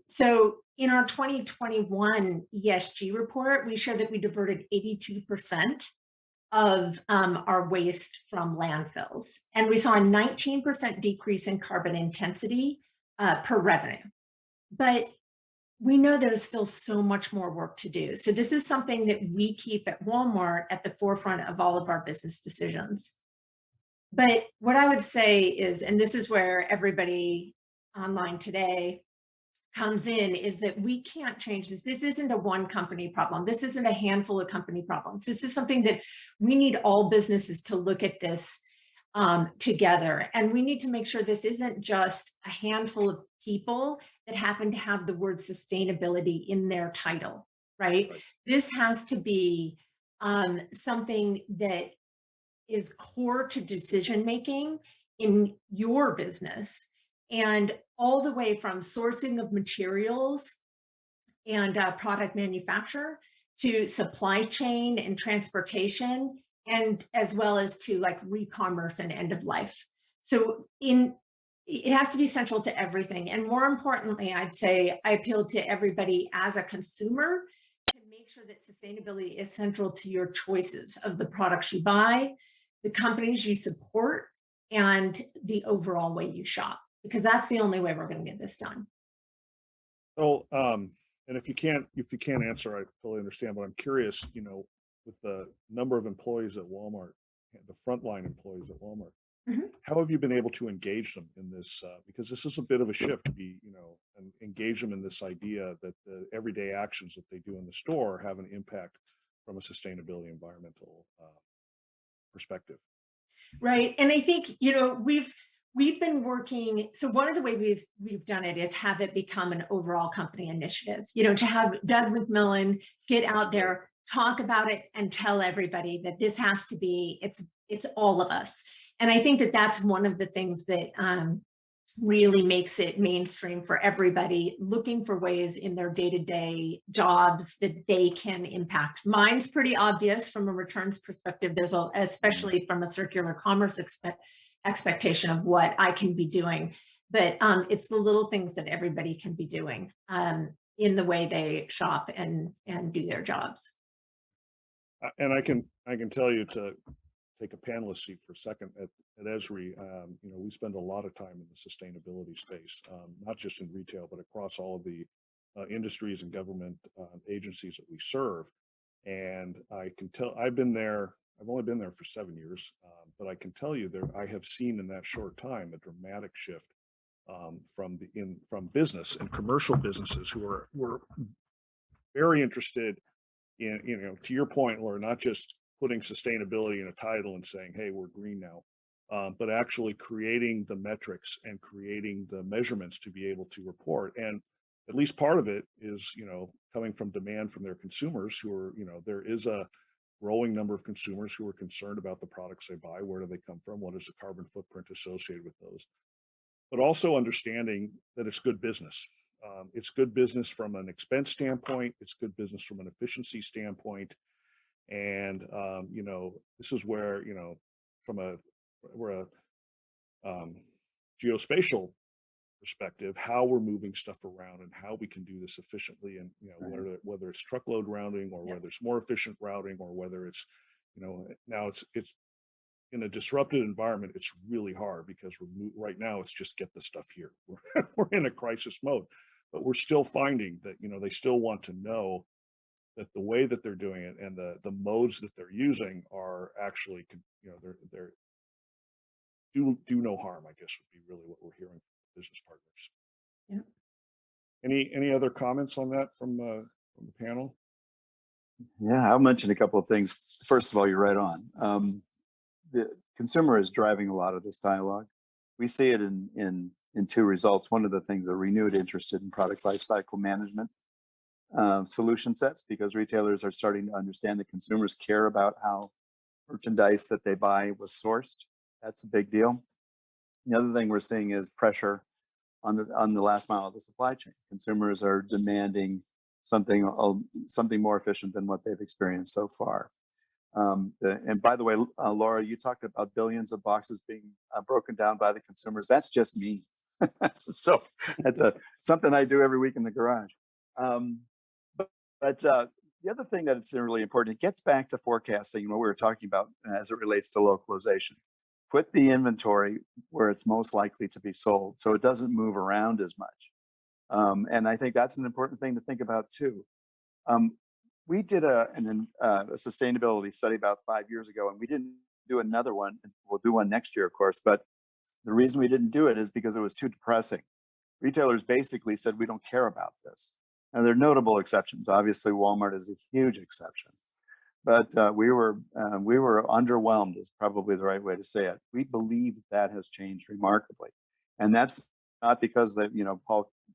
So in our 2021 ESG report, we showed that we diverted 82% of our waste from landfills. And we saw a 19% decrease in carbon intensity per revenue. But we know there's still so much more work to do. So this is something that we keep at Walmart at the forefront of all of our business decisions. But what I would say is, and this is where everybody online today comes in, is that we can't change this. This isn't a one company problem. This isn't a handful of company problems. This is something that we need all businesses to look at this together. And we need to make sure this isn't just a handful of people that happen to have the word sustainability in their title, right? This has to be something that is core to decision making in your business, and all the way from sourcing of materials and product manufacture to supply chain and transportation, and as well as to like re-commerce and end of life. So it has to be central to everything. And more importantly, I'd say I appeal to everybody as a consumer to make sure that sustainability is central to your choices of the products you buy, the companies you support, and the overall way you shop, because that's the only way we're going to get this done. So, and if you can't answer, I totally understand, but I'm curious, with the number of employees at Walmart, the frontline employees at Walmart, how have you been able to engage them in this? Because this is a bit of a shift to be, and engage them in this idea that the everyday actions that they do in the store have an impact from a sustainability environmental perspective. Right. And I think, we've been working. So one of the ways we've done it is have it become an overall company initiative, to have Doug McMillan get out there, talk about it, and tell everybody that this has to be, it's all of us. And I think that that's one of the things that really makes it mainstream for everybody looking for ways in their day-to-day jobs that they can impact. Mine's pretty obvious from a returns perspective. There's especially from a circular commerce expectation of what I can be doing, but it's the little things that everybody can be doing in the way they shop and do their jobs. And I can tell you, to take a panelist seat for a second, at Esri, we spend a lot of time in the sustainability space, not just in retail, but across all of the industries and government agencies that we serve. And I can tell, I've only been there for 7 years, but I can tell you I have seen in that short time a dramatic shift from business and commercial businesses who were very interested in, to your point, Laura, not just putting sustainability in a title and saying, hey, we're green now, but actually creating the metrics and creating the measurements to be able to report. And at least part of it is, coming from demand from their consumers who are, there is a growing number of consumers who are concerned about the products they buy. Where do they come from? What is the carbon footprint associated with those? But also understanding that it's good business. It's good business from an expense standpoint. It's good business from an efficiency standpoint. And, this is where, from a geospatial perspective, how we're moving stuff around and how we can do this efficiently. And, whether it's truckload routing or whether it's more efficient routing or whether it's, now it's in a disrupted environment, it's really hard because right now it's just get the stuff here. We're in a crisis mode, but we're still finding that, they still want to know that the way that they're doing it and the modes that they're using are actually, they're do no harm, I guess, would be really what we're hearing from business partners. Yeah. Any other comments on that from the panel? Yeah, I'll mention a couple of things. First of all, you're right on. The consumer is driving a lot of this dialogue. We see it in two results. One of the things, a renewed interest in product lifecycle management solution sets, because retailers are starting to understand that consumers care about how merchandise that they buy was sourced. That's a big deal. The other thing we're seeing is pressure on the last mile of the supply chain. Consumers are demanding something more efficient than what they've experienced so far. And by the way, Laura, you talked about billions of boxes being broken down by the consumers. That's just me. So that's something I do every week in the garage. But the other thing that's really important, it gets back to forecasting, what we were talking about as it relates to localization. Put the inventory where it's most likely to be sold, so it doesn't move around as much. And I think that's an important thing to think about too. We did a sustainability study about 5 years ago, and we didn't do another one. We'll do one next year, of course, but the reason we didn't do it is because it was too depressing. Retailers basically said, we don't care about this. And there are notable exceptions. Obviously, Walmart is a huge exception. But we were underwhelmed is probably the right way to say it. We believe that has changed remarkably. And that's not because that,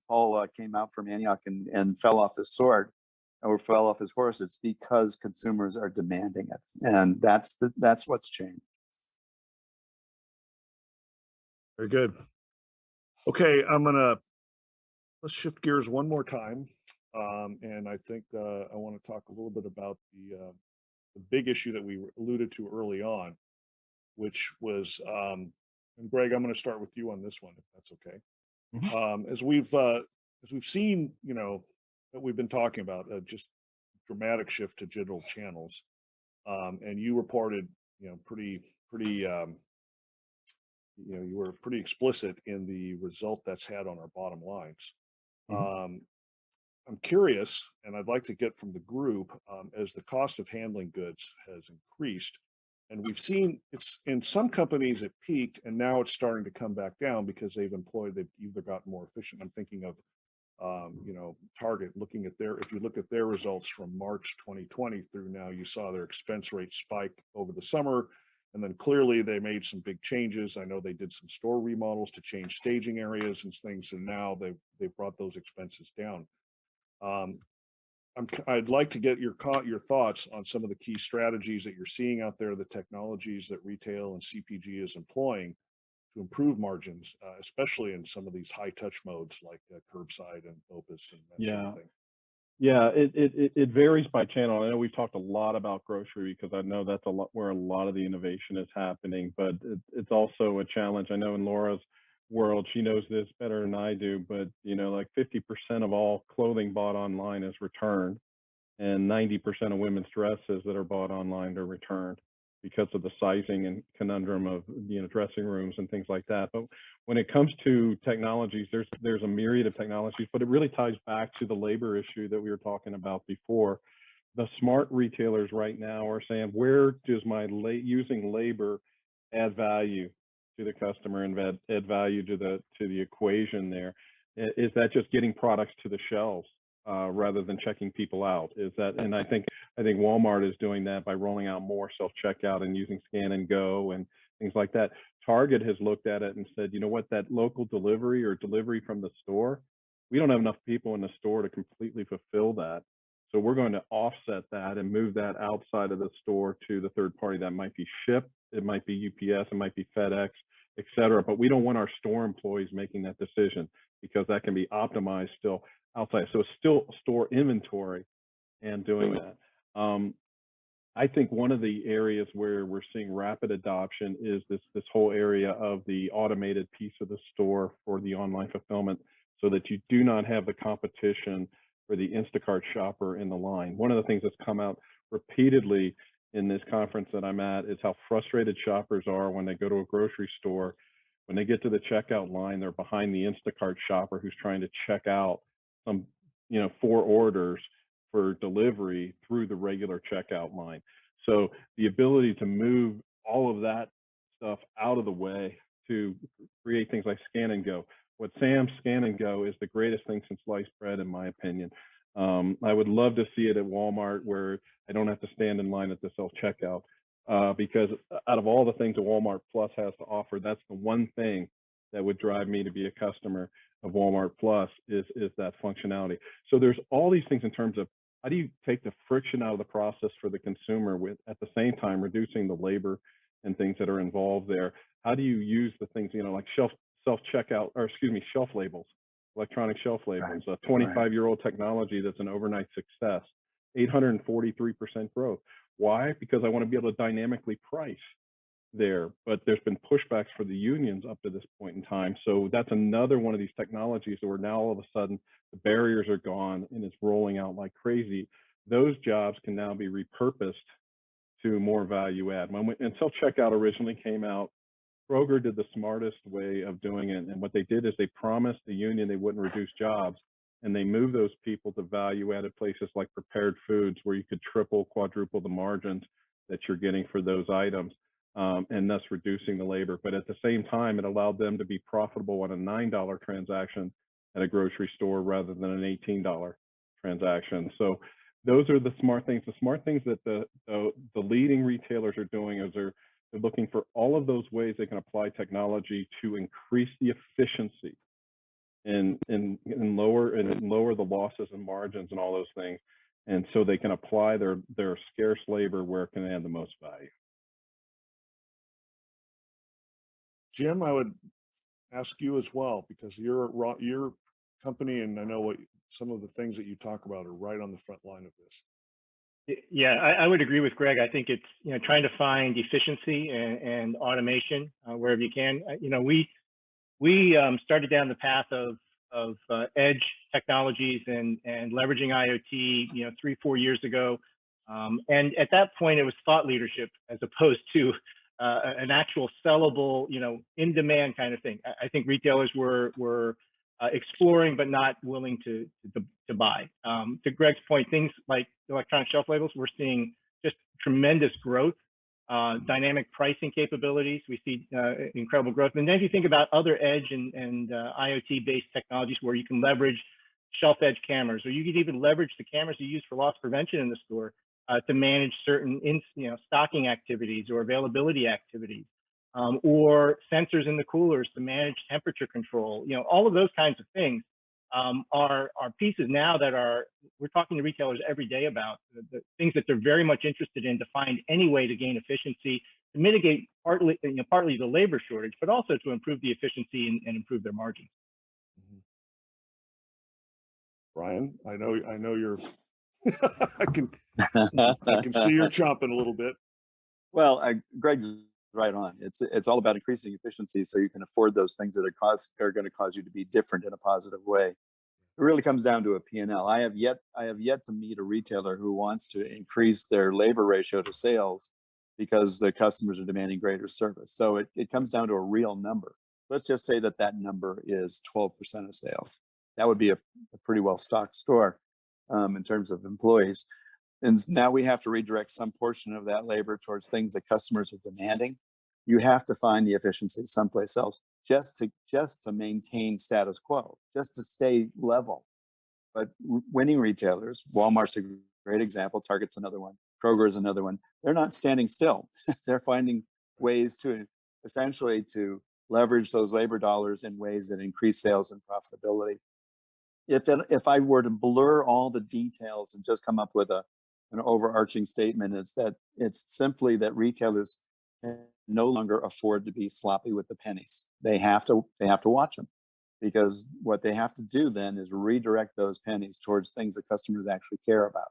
Paul came out from Antioch and fell off his sword or fell off his horse. It's because consumers are demanding it. And that's what's changed. Very good. Okay, let's shift gears one more time. And I think I want to talk a little bit about the big issue that we alluded to early on, which was, and Greg, I'm going to start with you on this one, if that's okay. Mhm. As we've seen, that we've been talking about, just dramatic shift to digital channels. And you reported, you were pretty explicit in the result that's had on our bottom lines. I'm curious, and I'd like to get from the group, as the cost of handling goods has increased, and we've seen it's in some companies it peaked, and now it's starting to come back down because they've either gotten more efficient. I'm thinking of, Target, if you look at their results from March 2020 through now, you saw their expense rate spike over the summer. And then clearly they made some big changes. I know they did some store remodels to change staging areas and things, and now they've brought those expenses down. I'd like to get your thoughts on some of the key strategies that you're seeing out there, the technologies that retail and CPG is employing to improve margins, especially in some of these high touch modes like curbside and BOPUS and that sort of thing. Yeah, it varies by channel. I know we've talked a lot about grocery because I know that's where a lot of the innovation is happening, but it's also a challenge. I know in Laura's world, she knows this better than I do, but like 50% of all clothing bought online is returned, and 90% of women's dresses that are bought online are returned because of the sizing and conundrum of dressing rooms and things like that. But when it comes to technologies, there's a myriad of technologies, but it really ties back to the labor issue that we were talking about before. The smart retailers right now are saying, where does my using labor add value to the customer and add value to the equation there? Is that just getting products to the shelves rather than checking people out? And I think Walmart is doing that by rolling out more self-checkout and using scan and go and things like that. Target has looked at it and said, you know what, that local delivery or delivery from the store, we don't have enough people in the store to completely fulfill that. So we're going to offset that and move that outside of the store to the third party. That might be Shipt, it might be UPS, it might be FedEx, et cetera. But we don't want our store employees making that decision because that can be optimized still outside. So it's still store inventory and doing that. I think one of the areas where we're seeing rapid adoption is this whole area of the automated piece of the store for the online fulfillment, so that you do not have the competition for the Instacart shopper in the line. One of the things that's come out repeatedly in this conference that I'm at is how frustrated shoppers are when they go to a grocery store. When they get to the checkout line, they're behind the Instacart shopper who's trying to check out some, 4 orders for delivery through the regular checkout line. So the ability to move all of that stuff out of the way to create things like scan and go. What Sam's scan and go is the greatest thing since sliced bread, in my opinion. I would love to see it at Walmart where I don't have to stand in line at the self-checkout because out of all the things that Walmart Plus has to offer, that's the one thing that would drive me to be a customer of Walmart Plus is that functionality. So there's all these things in terms of how do you take the friction out of the process for the consumer with at the same time reducing the labor and things that are involved there? How do you use the things, like self-checkout, or excuse me, shelf labels, electronic shelf labels, a 25-year-old technology that's an overnight success, 843% growth. Why? Because I want to be able to dynamically price there, but there's been pushbacks for the unions up to this point in time. So that's another one of these technologies where now all of a sudden the barriers are gone and it's rolling out like crazy. Those jobs can now be repurposed to more value add. When self-checkout originally came out, Kroger did the smartest way of doing it. And what they did is they promised the union they wouldn't reduce jobs, and they moved those people to value added places like prepared foods, where you could triple, quadruple the margins that you're getting for those items. And thus reducing the labor. But at the same time, it allowed them to be profitable on a $9 transaction at a grocery store rather than an $18 transaction. So those are the smart things. The smart things that the leading retailers are doing is they're looking for all of those ways they can apply technology to increase the efficiency and lower the losses and margins and all those things. And so they can apply their scarce labor where it can add the most value. Jim, I would ask you as well, because your company, and I know what some of the things that you talk about are right on the front line of this. Yeah, I would agree with Greg. I think it's, trying to find efficiency and automation wherever you can. We started down the path of edge technologies and leveraging IoT, 3-4 years ago. And at that point, it was thought leadership as opposed to an actual sellable, in demand kind of thing. I think retailers were exploring, but not willing to buy. To Greg's point, things like electronic shelf labels, we're seeing just tremendous growth, dynamic pricing capabilities. We see incredible growth. And then if you think about other edge and IoT-based technologies where you can leverage shelf edge cameras, or you could even leverage the cameras you use for loss prevention in the store to manage certain stocking activities or availability activities, or sensors in the coolers to manage temperature control. All of those kinds of things are pieces now that we're talking to retailers every day about, the things that they're very much interested in to find any way to gain efficiency, to mitigate partly the labor shortage, but also to improve the efficiency and improve their margins. Brian, I know you're I can see you're chomping a little bit. Well, Greg's right on. It's all about increasing efficiency so you can afford those things that are going to cause you to be different in a positive way. It really comes down to a P&L. I have yet to meet a retailer who wants to increase their labor ratio to sales because the customers are demanding greater service. So it comes down to a real number. Let's just say that number is 12% of sales. That would be a pretty well stocked store in terms of employees. And now we have to redirect some portion of that labor towards things that customers are demanding. You have to find the efficiency someplace else just to maintain status quo, just to stay level. But winning retailers, Walmart's a great example, Target's another one, Kroger is another one. They're not standing still. They're finding ways to essentially to leverage those labor dollars in ways that increase sales and profitability. If I were to blur all the details and just come up with an overarching statement, it's simply that retailers can no longer afford to be sloppy with the pennies. They have to watch them, because what they have to do then is redirect those pennies towards things that customers actually care about.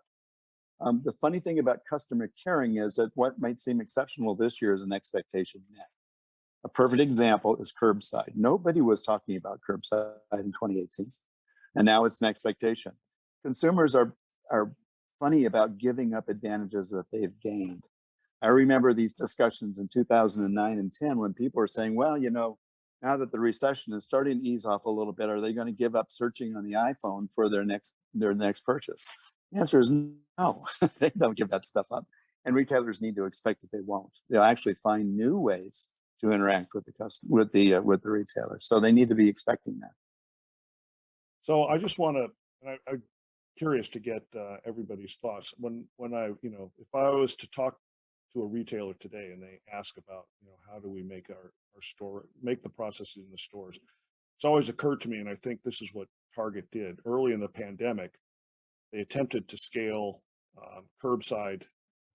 The funny thing about customer caring is that what might seem exceptional this year is an expectation met. A perfect example is curbside. Nobody was talking about curbside in 2018. And now it's an expectation. Consumers are funny about giving up advantages that they've gained. I remember these discussions in 2009 and 10 when people were saying, well, now that the recession is starting to ease off a little bit, are they going to give up searching on the iPhone for their next purchase? The answer is no. They don't give that stuff up. And retailers need to expect that they won't. They'll actually find new ways to interact with the customer, with the retailer. So they need to be expecting that. So I just want to, I'm curious to get everybody's thoughts. When I, if I was to talk to a retailer today and they ask about, how do we make our store, make the processes in the stores, it's always occurred to me, and I think this is what Target did early in the pandemic. They attempted to scale curbside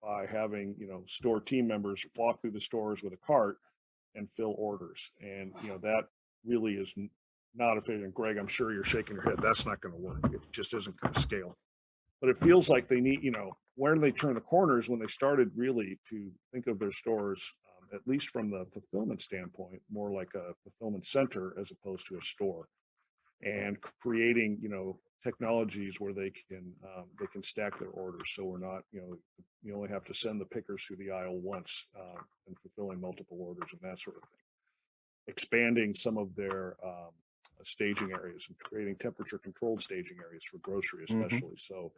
by having, store team members walk through the stores with a cart and fill orders. And, that really is not efficient. Greg, I'm sure you're shaking your head. That's not going to work. It just isn't going to scale. But it feels like they need, where do they turn the corners when they started really to think of their stores, at least from the fulfillment standpoint, more like a fulfillment center as opposed to a store, and creating, technologies where they can stack their orders. So we're not, you only have to send the pickers through the aisle once and fulfilling multiple orders and that sort of thing. Expanding some of their staging areas and creating temperature controlled staging areas for grocery, especially. So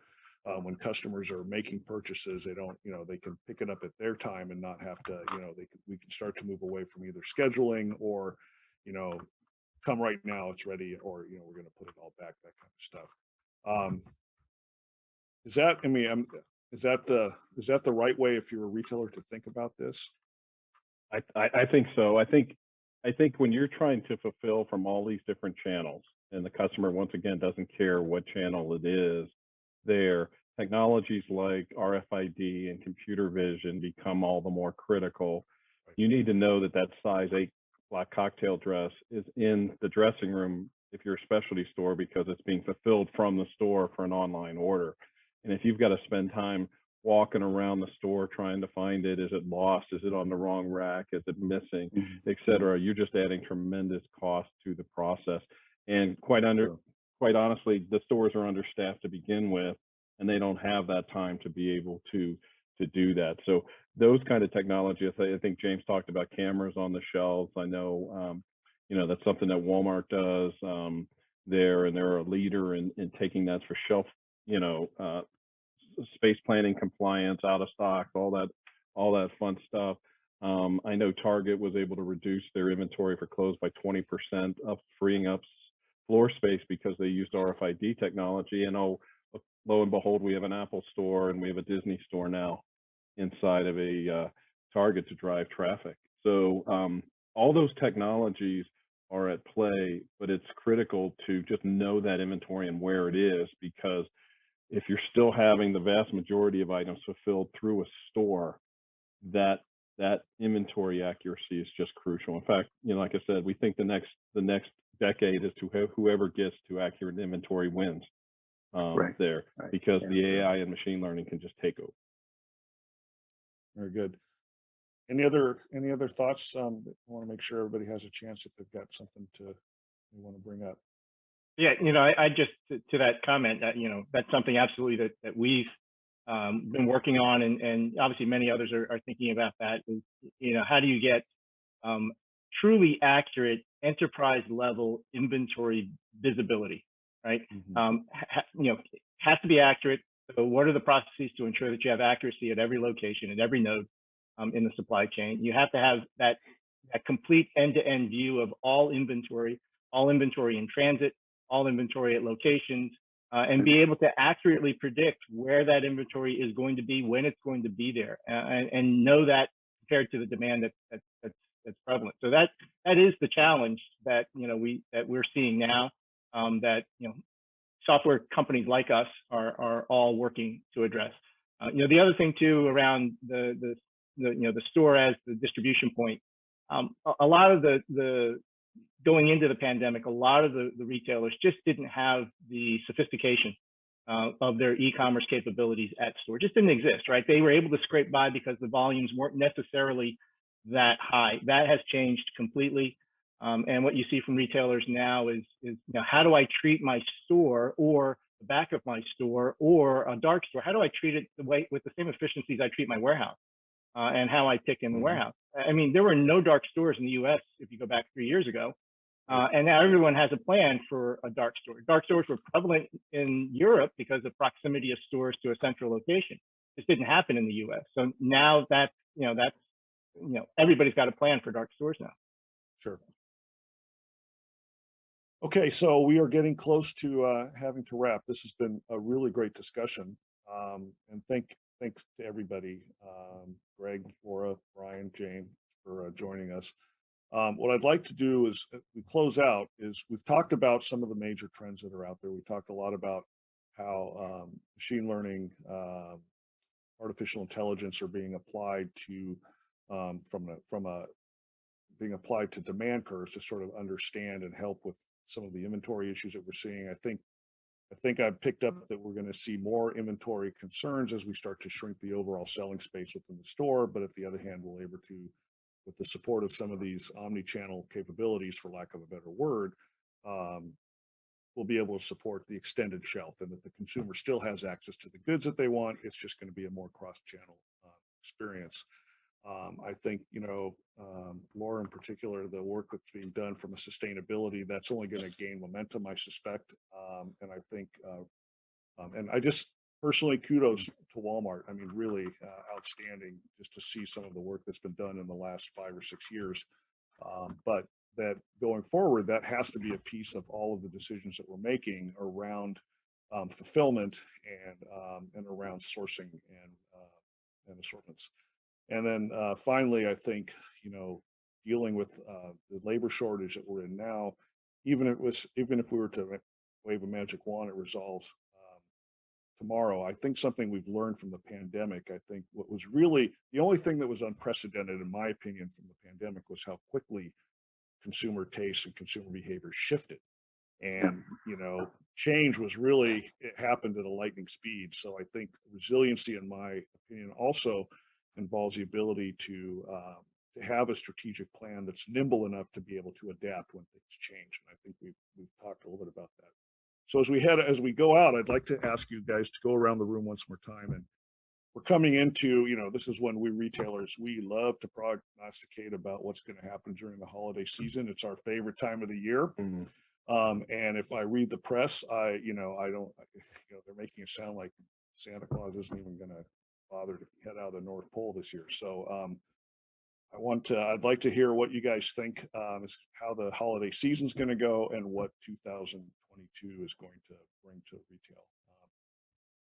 when customers are making purchases, they don't, they can pick it up at their time and not have to, we can start to move away from either scheduling or, come right now, it's ready, or, we're going to put it all back, that kind of stuff. Is that the right way if you're a retailer to think about this? I think so. I think when you're trying to fulfill from all these different channels, and the customer once again doesn't care what channel it is, their technologies like RFID and computer vision become all the more critical. You need to know that that size 8 black cocktail dress is in the dressing room if you're a specialty store, because it's being fulfilled from the store for an online order. And if you've got to spend time walking around the store trying to find it, is it lost, is it on the wrong rack, is it missing, etc., you're just adding tremendous cost to the process. And quite honestly, the stores are understaffed to begin with, and they don't have that time to be able to do that. So those kind of technology, I think James talked about cameras on the shelves. I know, that's something that Walmart does there, and they're a leader in taking that for shelf, space planning compliance, out of stock, all that fun stuff. I know Target was able to reduce their inventory for clothes by 20%, freeing up floor space because they used RFID technology. And lo and behold, we have an Apple store and we have a Disney store now inside of a Target to drive traffic. So all those technologies are at play, but it's critical to just know that inventory and where it is, because if you're still having the vast majority of items fulfilled through a store, that inventory accuracy is just crucial. In fact, like I said, we think the next decade is to whoever gets to accurate inventory wins because the AI and machine learning can just take over. Very good. Any other thoughts? I want to make sure everybody has a chance if they've got something they want to bring up. Yeah, I just to that comment that that's something absolutely that we've been working on, and obviously many others are thinking about that. Is how do you get truly accurate enterprise level inventory visibility, right? Has to be accurate. So what are the processes to ensure that you have accuracy at every location, at every node in the supply chain? You have to have that complete end-to-end view of all inventory in transit, all inventory at locations, and be able to accurately predict where that inventory is going to be, when it's going to be there, and know that compared to the demand that's prevalent. So that is the challenge that we're seeing now, that software companies like us are all working to address. The other thing too around the store as the distribution point, a lot of the going into the pandemic, a lot of the retailers just didn't have the sophistication of their e-commerce capabilities at store. Just didn't exist, right? They were able to scrape by because the volumes weren't necessarily that high. That has changed completely. And what you see from retailers now is how do I treat my store or the back of my store or a dark store? How do I treat it with the same efficiencies I treat my warehouse and how I pick in the warehouse? I mean, there were no dark stores in the US if you go back 3 years ago. And now everyone has a plan for a dark store. Dark stores were prevalent in Europe because of proximity of stores to a central location. This didn't happen in the US. So now that's everybody's got a plan for dark stores now. Sure. Okay, so we are getting close to having to wrap. This has been a really great discussion, and thanks to everybody, Greg, Laura, Brian, Jane, for joining us. What I'd like to do is we close out is we've talked about some of the major trends that are out there. We talked a lot about how machine learning, artificial intelligence are being applied to from a being applied to demand curves to sort of understand and help with some of the inventory issues that we're seeing. I think I've picked up that we're going to see more inventory concerns as we start to shrink the overall selling space within the store. But at the other hand, we're able to, with the support of some of these omni-channel capabilities, for lack of a better word, we'll be able to support the extended shelf, and that the consumer still has access to the goods that they want. It's just going to be a more cross-channel experience. I think, Laura in particular, the work that's being done from a sustainability, that's only going to gain momentum, I suspect. And I think, and I just personally kudos to Walmart. I mean, really outstanding just to see some of the work that's been done in the last 5 or 6 years. But that going forward, that has to be a piece of all of the decisions that we're making around fulfillment and around sourcing and assortments. And then finally, I think, dealing with the labor shortage that we're in now, even if we were to wave a magic wand, it resolves tomorrow. I think something we've learned from the pandemic, I think what was really the only thing that was unprecedented, in my opinion, from the pandemic was how quickly consumer tastes and consumer behavior shifted. And, change was really, it happened at a lightning speed. So I think resiliency, in my opinion, also involves the ability to have a strategic plan that's nimble enough to be able to adapt when things change. And I think we've talked a little bit about that. So as we go out, I'd like to ask you guys to go around the room once more time. And we're coming into, this is when we retailers, we love to prognosticate about what's going to happen during the holiday season. It's our favorite time of the year. Mm-hmm. And if I read the press, I don't, they're making it sound like Santa Claus isn't even going to bother to head out of the North Pole this year. So I'd like to hear what you guys think is how the holiday season's going to go and what 2022 is going to bring to retail.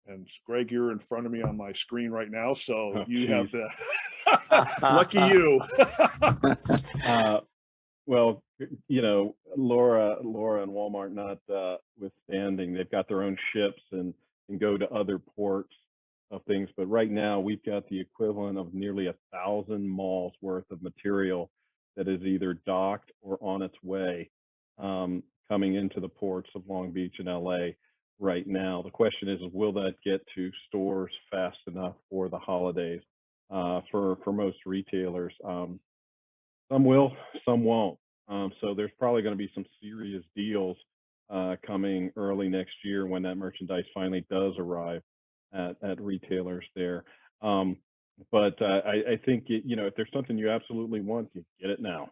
And Greg, you're in front of me on my screen right now, so you have the lucky you. Well, Laura and Walmart notwithstanding, they've got their own ships and go to other ports of things. But right now, we've got the equivalent of nearly 1,000 malls worth of material that is either docked or on its way coming into the ports of Long Beach and LA right now. The question is, will that get to stores fast enough for the holidays? For most retailers, some will, some won't. So there's probably going to be some serious deals coming early next year when that merchandise finally does arrive at retailers there. But I think, if there's something you absolutely want, you get it now.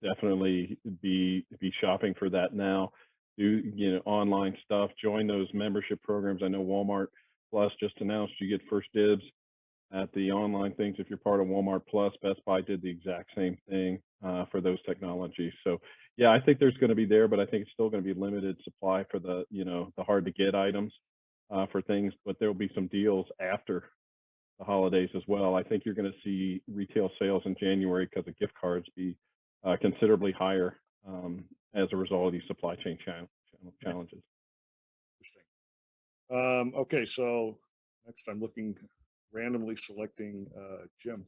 Definitely be shopping for that now. Do online stuff, join those membership programs. I know Walmart Plus just announced you get first dibs at the online things. If you're part of Walmart Plus, Best Buy did the exact same thing for those technologies. So yeah, I think there's going to be there, but I think it's still going to be limited supply for the the hard to get items for things. But there'll be some deals after the holidays as well. I think you're going to see retail sales in January because of gift cards be considerably higher as a result of these supply chain challenges. Interesting. Okay, so next I'm randomly selecting Jim.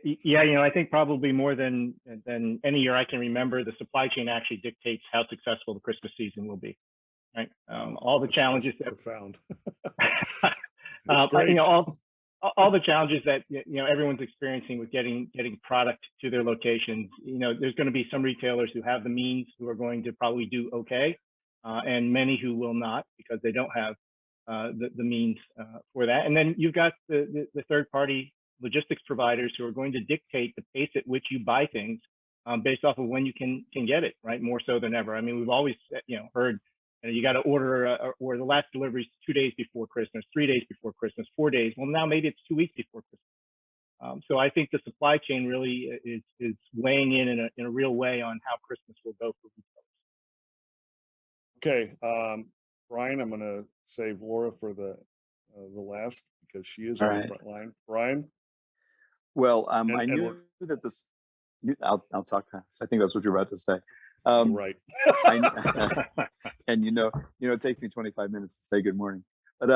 Yeah, I think probably more than any year I can remember, the supply chain actually dictates how successful the Christmas season will be. Right, all the challenges that profound. all the challenges that everyone's experiencing with getting product to their locations. There's going to be some retailers who have the means who are going to probably do okay, and many who will not because they don't have the means for that. And then you've got the third-party logistics providers who are going to dictate the pace at which you buy things based off of when you can get it, right? More so than ever. I mean, we've always heard you got to order or the last delivery is 2 days before Christmas, 3 days before Christmas, 4 days. Well, now maybe it's 2 weeks before Christmas. So I think the supply chain really is weighing in a real way on how Christmas will go for retailers. Okay, Brian, I'm going to save Laura for the last because she is on the front line. Brian? Well, I knew that this, I'll talk fast. I think that's what you're about to say. Right. And it takes me 25 minutes to say good morning. But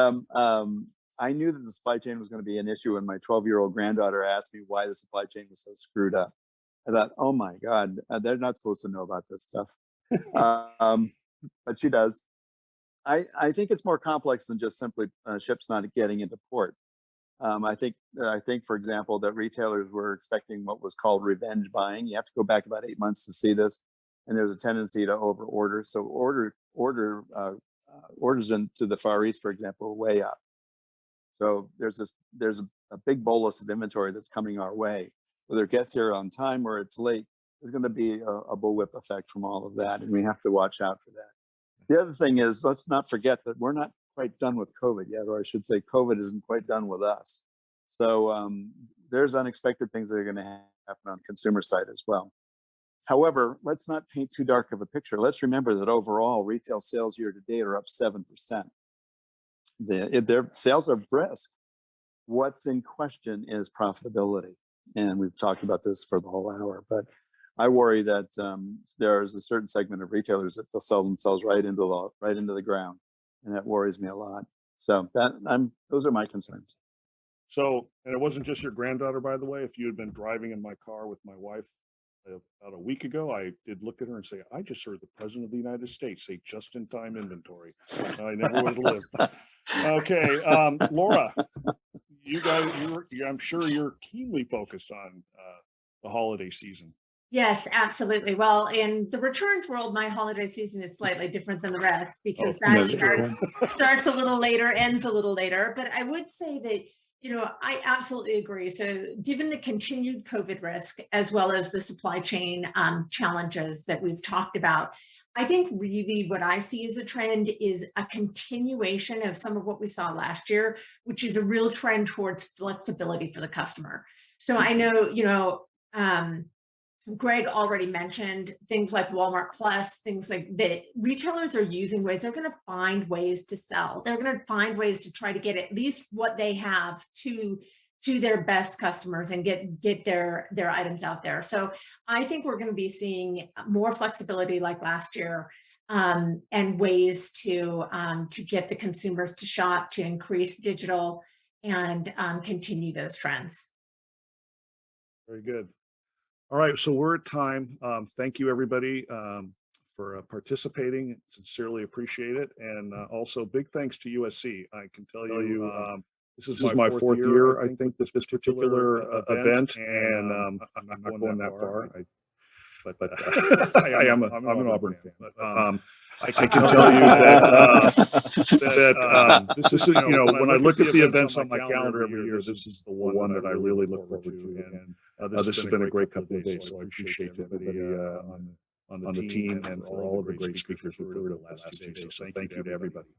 I knew that the supply chain was going to be an issue when my 12-year-old granddaughter asked me why the supply chain was so screwed up. I thought, oh my God, they're not supposed to know about this stuff. But she does. I think it's more complex than just simply ships not getting into port. I think, for example, that retailers were expecting what was called revenge buying. You have to go back about 8 months to see this, and there's a tendency to over order. So orders into the Far East, for example, are way up. So there's a big bolus of inventory that's coming our way. Whether it gets here on time or it's late, there's going to be a bullwhip effect from all of that, and we have to watch out for that. The other thing is, let's not forget that we're not quite done with COVID yet, or I should say COVID isn't quite done with us. So there's unexpected things that are going to happen on the consumer side as well. However, let's not paint too dark of a picture. Let's remember that overall retail sales year to date are up 7%. Their sales are brisk. What's in question is profitability. And we've talked about this for the whole hour, but I worry that there's a certain segment of retailers that they'll sell themselves right into the ground, and that worries me a lot. So those are my concerns. So, and it wasn't just your granddaughter, by the way. If you had been driving in my car with my wife about a week ago, I did look at her and say, I just heard the President of the United States say just-in-time inventory. I never would have lived. Okay, Laura, you guys, I'm sure you're keenly focused on the holiday season. Yes, absolutely. Well, in the returns world, my holiday season is slightly different than the rest because that starts a little later, ends a little later. But I would say that, I absolutely agree. So given the continued COVID risk, as well as the supply chain challenges that we've talked about, I think really what I see as a trend is a continuation of some of what we saw last year, which is a real trend towards flexibility for the customer. So I know, Greg already mentioned things like Walmart Plus, things like that. Retailers are using ways, they're going to find ways to sell. They're going to find ways to try to get at least what they have to their best customers and get their items out there. So I think we're going to be seeing more flexibility like last year, and ways to get the consumers to shop, to increase digital, and continue those trends. Very good. All right, so we're at time. Thank you, everybody, for participating. Sincerely appreciate it. And also big thanks to USC. I can tell you, this is my fourth year, I think, this particular event, and I'm not going that far. But I'm an Auburn fan. But I can tell you that this is, when I look at the events on my calendar every year, this is the one that I really look forward to. And this has been a great couple of days, so I appreciate everybody on the team and for all of the great speakers we've heard over the last 2 days. So thank you to everybody.